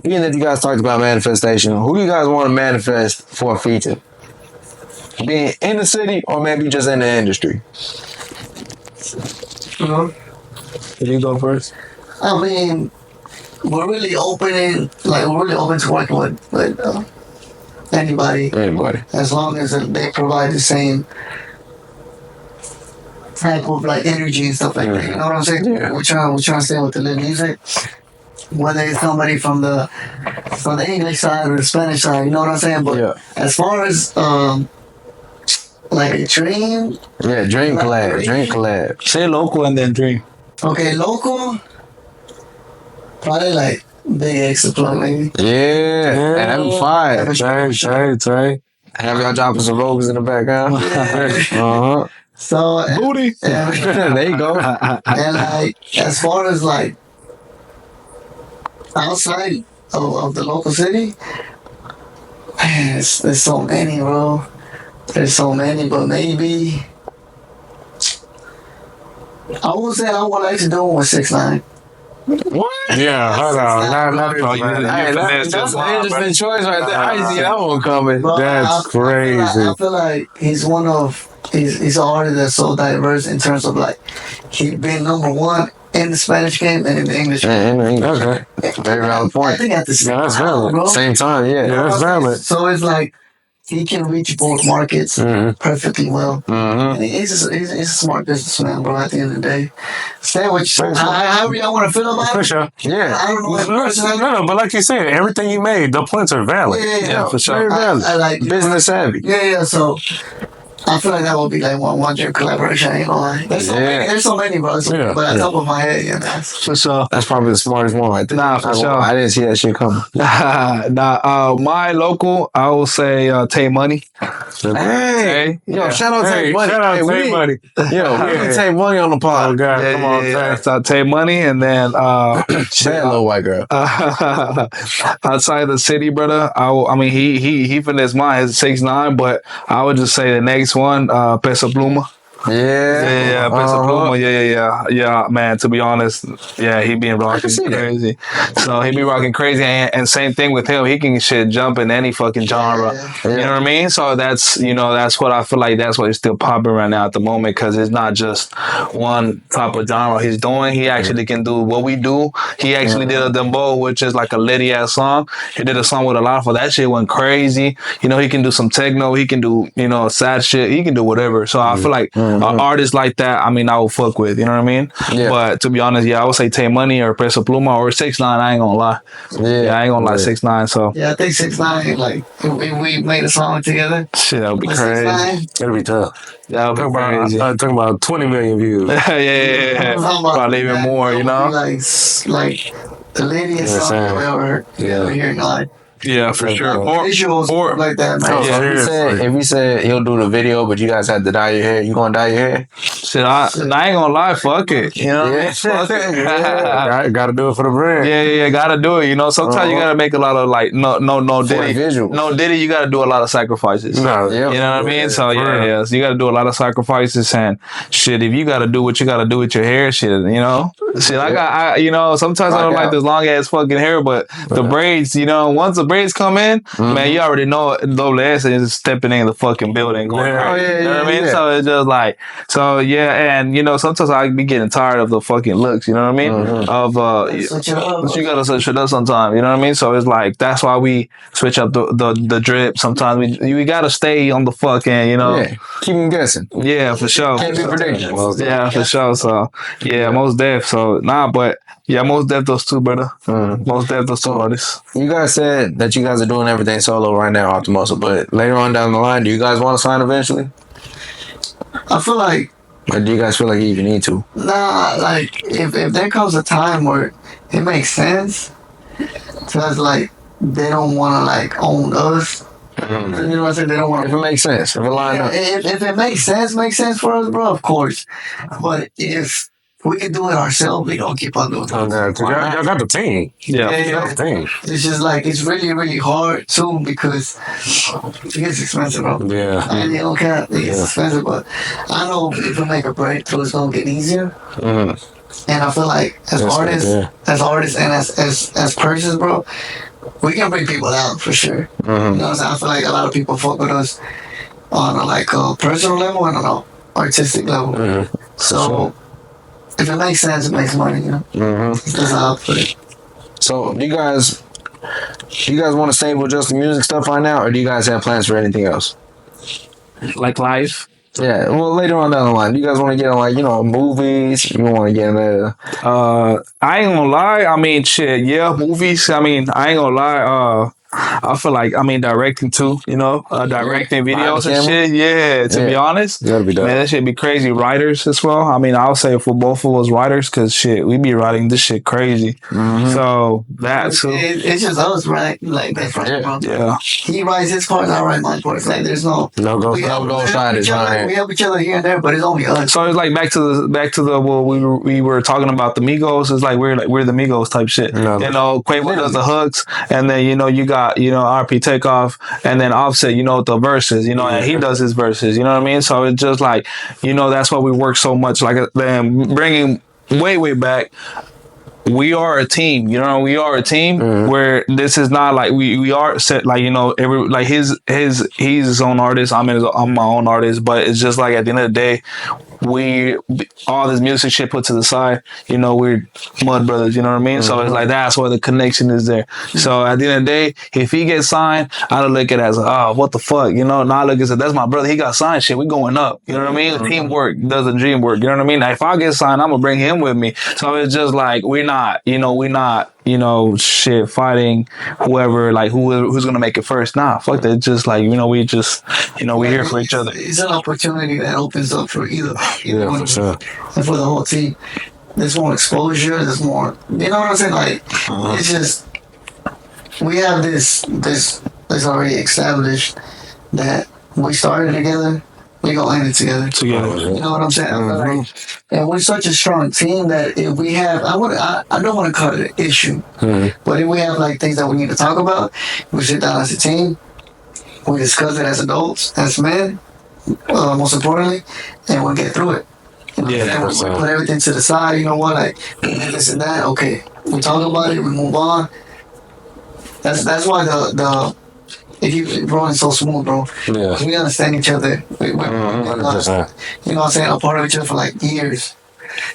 being that you guys talked about manifestation, who do you guys want to manifest for a feature? Being in the city or maybe just in the industry? Can you go first? I mean, we're really open to working with anybody. As long as they provide the same type of like energy and stuff like that. You know what I'm saying? We're trying to stay with the music. Whether it's somebody from the English side or the Spanish side, you know what I'm saying? But as far as like a dream. Yeah, dream collab. Say local and then dream. Okay, local. Probably like Big X the Plug, maybe. Yeah. And I'm fire. Right. Have y'all dropping some vocals in the background? So booty. There you go. And like as far as like outside of the local city, man, there's so many, bro. There's so many, but maybe I would say I would like to do it with 6ix9ine. What? Yeah, hold on. That's an interesting choice right there. I didn't see that one coming. That's crazy. I feel like he's he's an artist that's so diverse in terms of like he been #1 in the Spanish game and in the English game. Okay. Very valid point. I think at the that's valid. bro. Same time, That's valid. So it's like he can reach both markets perfectly well. And he's a smart businessman, bro, at the end of the day. Say what however y'all want to feel about it. For sure. Yeah. I don't know. No, but like you said, everything you made, the points are valid. Yeah, for sure. Very valid. I like business savvy. Yeah. So I feel like that would be like one dream collaboration. I ain't gonna lie. There's so many, bro. But at the top of my head, that's for sure. That's probably the smartest one right there. Nah, for sure. I didn't see that shit coming. My local, I will say Tay Money. Hey, yo, shout out Tay Money. Shout out Tay Money. Yo, we can Tay Money on the pod. Oh God, come on, Tay. Tay Money, and then bad little white girl. Outside the city, brother. I mean, he finessed mine. His 6ix9ine, but I would just say the next one, Peso Pluma. Yeah. Peso Pluma, yeah, man. To be honest, yeah, he been rocking crazy. So he be rocking crazy, and same thing with him. He can shit jump in any fucking genre. You know what I mean? So that's that's what I feel like. That's what is still popping right now at the moment because it's not just one type of genre he's doing. He actually can do what we do. He actually did a dembow, which is like a litty ass song. He did a song with a lot of that shit went crazy. He can do some techno. He can do sad shit. He can do whatever. So I feel like an artist like that, I mean, I will fuck with. You know what I mean? Yeah. But to be honest, I would say Tay Money or Peso Pluma or 6ix9ine. I ain't gonna lie. Yeah, I ain't gonna lie. 6ix9ine. So yeah, I think 6ix9ine. Like if we made a song together, shit, that would be crazy. 6ix9ine, that'd be tough. That would be crazy. Talking about 20 million views. yeah. Probably even more. Like the ladiest song I've ever heard. Yeah, here in life. Yeah, for sure. Or visuals like that, man. If he said he'll do the video, but you guys had to dye your hair, you gonna dye your hair? Shit, I ain't gonna lie, fuck it. You know what I mean? Fuck it. Gotta do it for the brand. Yeah, gotta do it. Sometimes you gotta make a lot of like no Diddy. No Diddy, you gotta do a lot of sacrifices. No, you know what I mean? So so you gotta do a lot of sacrifices and shit. If you gotta do what you gotta do with your hair, shit, shit. I sometimes I don't like this long ass fucking hair, but the braids, once the braids come in, man, you already know Doble S is stepping in the fucking building going crazy. You know what I mean? So it's just like, and sometimes I be getting tired of the fucking looks, you know what I mean? You gotta switch it up sometimes, you know what I mean? So it's like, that's why we switch up the drip. Sometimes we gotta stay on the fucking, keep them guessing. Yeah, for sure. Can't be predictions. Yeah, for sure. So, most def. So, but most def those two, brother. Most def those two artists. You guys said that you guys are doing everything solo right now off the muscle, but later on down the line, do you guys want to sign eventually? I feel like, or do you guys feel like you even need to? Nah, like if there comes a time where it makes sense, because like they don't want to like own us. You know what I'm saying? They don't want. If it makes sense, if it line up. If it makes sense for us, bro. Of course, but if we can do it ourselves, we don't keep on doing it. Y'all got the team. Yeah. The team. It's just like, it's really, really hard too because it gets expensive, bro. Yeah. And you don't care, it gets expensive, but I know if we make a breakthrough, it's gonna get easier. And I feel like as artists and as persons, bro, we can bring people out for sure. You know what I'm saying? I feel like a lot of people fuck with us on a personal level and on an artistic level. So if it makes sense, it makes money, That's how I put it. So do you guys want to stay with just the music stuff right now, or do you guys have plans for anything else? Like live? Yeah, well, later on down the line, do you guys want to get in movies? You want to get into I ain't gonna lie. I mean, shit, movies. I mean, I ain't gonna lie. I feel like, directing too, directing videos and shit. Yeah, to be honest. You gotta be done. Man, that shit be crazy. Writers as well. I mean, I'll say for both of us writers, because shit, we be writing this shit crazy. So that too. It's just us, right? Like, that's right, bro. Yeah. He writes his parts, I write my parts. Like, there's no ghostwriters. We help each other here and there, but it's only us. So it's like back to the what we were talking about the Migos. It's like we're the Migos type shit. Quavo does the hooks, and then you got RP Takeoff, and then Offset, the verses, and he does his verses, you know what I mean? So it's just like, that's why we work so much. Like, then bringing way back, we are a team, we are a team where this is not like we are set, like, every, like he's his own artist, I'm my own artist, but it's just like at the end of the day, we all this music shit put to the side, we're mud brothers, you know what I mean? So it's like, that's where the connection is there. So at the end of the day, if he gets signed, I don't look at it as what the fuck, now I look at it, that's my brother, he got signed, shit, we going up, you know what I mean? Teamwork doesn't dream work, you know what I mean? Now, if I get signed, I'm gonna bring him with me. So it's just like, we're not shit fighting whoever, like who's gonna make it first. Nah, fuck that. Just like, we just, we're here for each other. It's an opportunity that opens up for either Yeah, for sure. And for the whole team. There's more exposure, there's more, you know what I'm saying? Like, it's just, we have this already established that we started together, we gonna end it together. You know what I'm saying? Like, and we're such a strong team that if we have, I don't want to call it an issue, but if we have like things that we need to talk about, we sit down as a team, we discuss it as adults, as men, most importantly, and we'll get through it. You know, Yeah, we put everything to the side. You know what? Like this and that. Okay, we talk about it. We move on. That's why the if you rolling so smooth, bro. Yeah. We understand each other. We, 100%. you know what I'm saying? A part of each other for like years.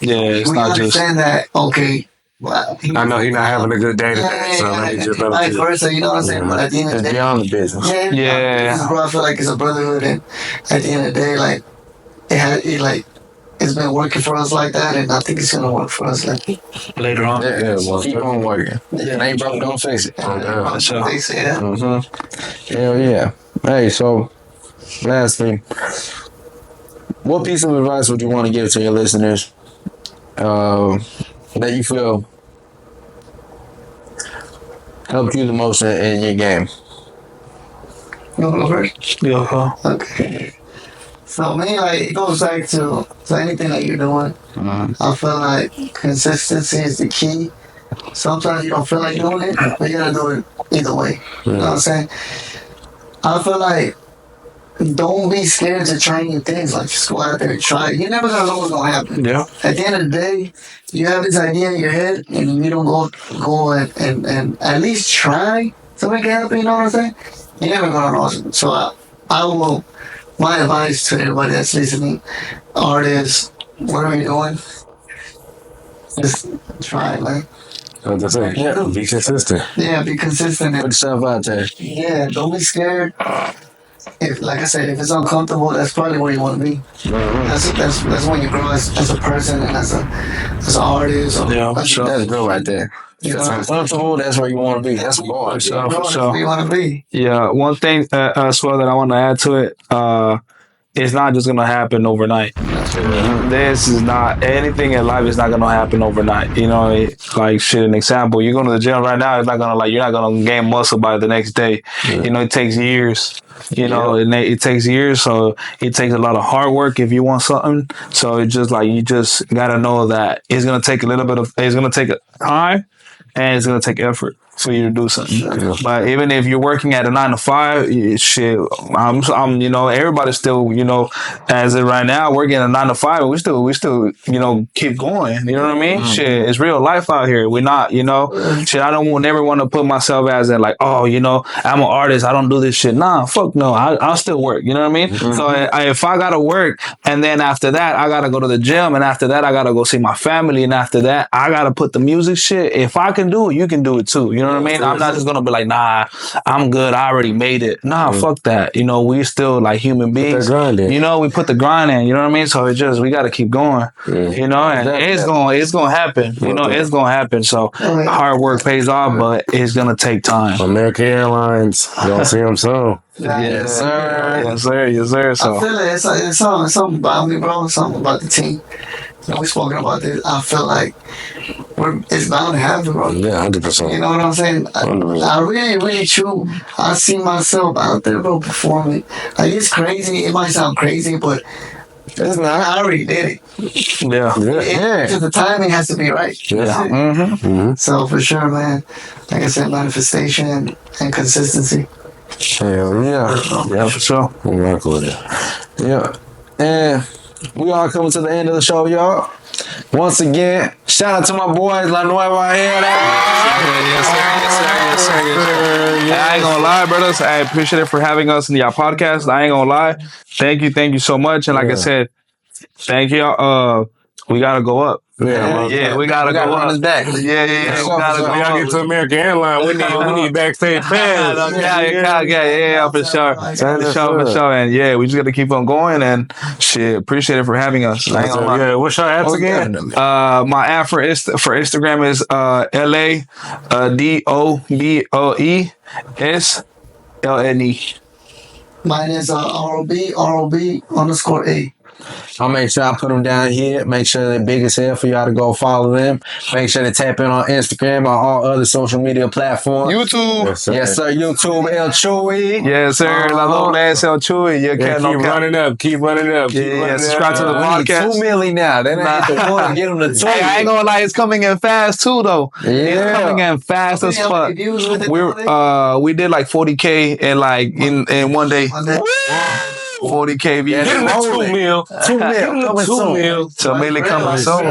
yeah. It's We not just understand that. Okay. Well, I know he's not having a good day today, so let me just let vice him versa. You know what I'm saying? But at the end of It's the day, beyond the business. Yeah. bro. I feel like it's a brotherhood, and at the end of the day, like it's been working for us like that, and I think it's gonna work for us like later on. Yeah, well, keep on working. It ain't broke, don't fix it. So- they say that. Hell yeah. Hey, so lastly, what piece of advice would you want to give to your listeners that you feel helped you the most in your game? You want to go first? Yeah. Okay. So me, like it goes back to anything that you're doing. I feel like consistency is the key. Sometimes you don't feel like doing it, but you gotta do it either way. You know what I'm saying? I feel like don't be scared to try new things. Like just go out there and try it. You never gonna know what's gonna happen. Yeah. At the end of the day, you have this idea in your head and you don't go and at least try to make it happen, you know what I'm saying? You're never gonna know. So I will, my advice to everybody that's listening, artists, whatever you're doing, just try, like, That's it. Yeah. Be consistent. yeah, be consistent. Put And, yourself out there. yeah, don't be scared. If, like I said, if it's uncomfortable, that's probably where you want to be. That's when you grow as a person and as an artist. Or, Yeah, sure. That's good right there. You know, Comfortable, that's where you want to be. That's what For sure, grow for that's sure. where you want to be. Yeah, one thing as well that I want to add to it, it's not just gonna happen overnight. This is not anything in life is not gonna happen overnight. You know, like shit. An example: you go to the gym right now. It's not gonna you're not gonna gain muscle by the next day. You know, it takes years. You know, it takes years, so it takes a lot of hard work if you want something. So it's just like you just gotta know that it's gonna take a little bit of it's gonna take time and it's gonna take effort for you to do something. But even if you're working at a 9 to 5, shit, I'm you know, everybody's still, you know, as of right now, working at a 9 to 5, we still, you know, keep going. You know what I mean? Shit, it's real life out here. We're not, you know, shit. I don't never want to put myself as in like, oh, you know, I'm an artist. I don't do this shit. Nah, fuck no. I'll still work. You know what I mean? So if I gotta work, and then after that, I gotta go to the gym, and after that, I gotta go see my family, and after that, I gotta put the music shit. If I can do it, you can do it too. You know what I mean? I'm not just gonna be like, nah, I'm good. I already made it. Nah, fuck that. You know, we still like human beings. grind in. You know, we put the grind in. You know what I mean? So it's just we got to keep going. You know, and it's gonna happen. You know, it's gonna happen. So hard work pays off, but it's gonna take time. American Airlines. Y'all see them soon. Yes, sir. Yes, sir. Yes, sir. I So feel like it's something about me, bro. Something about the team. You know, we spoken about this. I feel like it's bound to happen, bro. Yeah, You 100%. know what I'm saying? I really, really true. I see myself out there, bro, performing. Like it's crazy. It might sound crazy, but It's not. I already did it. yeah. Because the timing has to be right. Yeah. So for sure, man. Like I said, manifestation and consistency. Hell yeah. Yeah, for sure. I'm rocking with it. Yeah. And we are coming to the end of the show, y'all. Once again, shout out to my boys, La Nueva Era. I ain't gonna lie, brothers. I appreciate it for having us in your podcast. I ain't gonna lie. Thank you so much. And like I said, thank you. We gotta go up. Yeah, we gotta go run up. this back. Yeah. We gotta We go gotta get up. to American Airlines. We need backstage pass. Yeah, for sure. And yeah, we just gotta keep on going and shit. Appreciate it for having us. I ain't gonna lie. Yeah, what's your apps again? My app for Instagram is LADOBOESLNE. Mine is ROB_A. I'll make sure I put them down here. Make sure they're big as hell for y'all to go follow them. Make sure to tap in on Instagram or all other social media platforms. YouTube. Yes, sir. YouTube, El Chuy. Yes, sir. La Lola SL Chuy. You Yeah, can't keep running up. Keep running up. Yeah, subscribe to the We need podcast. 2 million now. Then I hit the one. Get them to 2. Hey, I ain't gonna lie, it's coming in fast too, though. Yeah. It's coming in fast as How many fuck. views with it? We did like 40K in one day. One day. 40K views. Yeah, Get him the 2 rolling. mil. 2 mil. Get him the Coming 2 soon. mil. So Millie coming soon.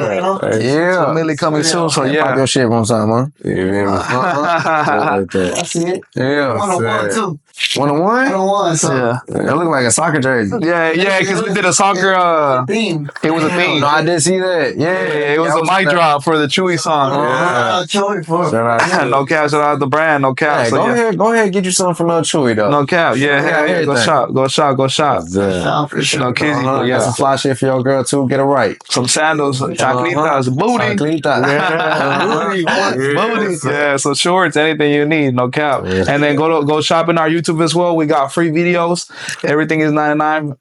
Yeah. So Millie coming soon. So Pop yeah. your shit one time, huh? You feel me? I see it. Yeah. 101 too. 101? 101. So Yeah. That look like a soccer jersey. Yeah, because we did a soccer. theme. It was a theme. No, I did see that. Yeah. It was a mic drop for the Chuy song. Chuy for No cap, shout out the brand, no cap. Hey, So, go ahead, get you something from El Chuy though. no cap, yeah, go shop. for sure. No kidding, Got some fly shit for your girl too. Get it right. some sandals, chaclitas, booty. Booty. Yeah, so shorts, anything you need, no cap. And then go shop in our YouTube as well. We got free videos. Everything is 99.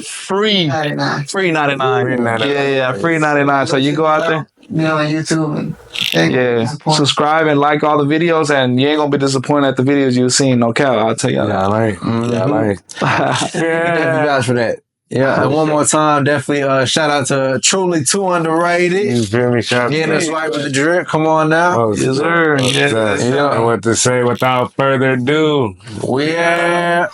Free 99. Free 99. Yeah, free 99. So you go out there. You know, on YouTube and Subscribe and like all the videos, and you ain't gonna be disappointed at the videos you've seen. No cap, I'll tell you that. Yeah, I like. Yeah, vouch for that. Yeah, and one more time, definitely shout out to Truly Too Underrated. You feel me? Shout out Getting to us right with the drip. Come on now. Oh, Yes, sir. yeah. And what to say without further ado. Yeah.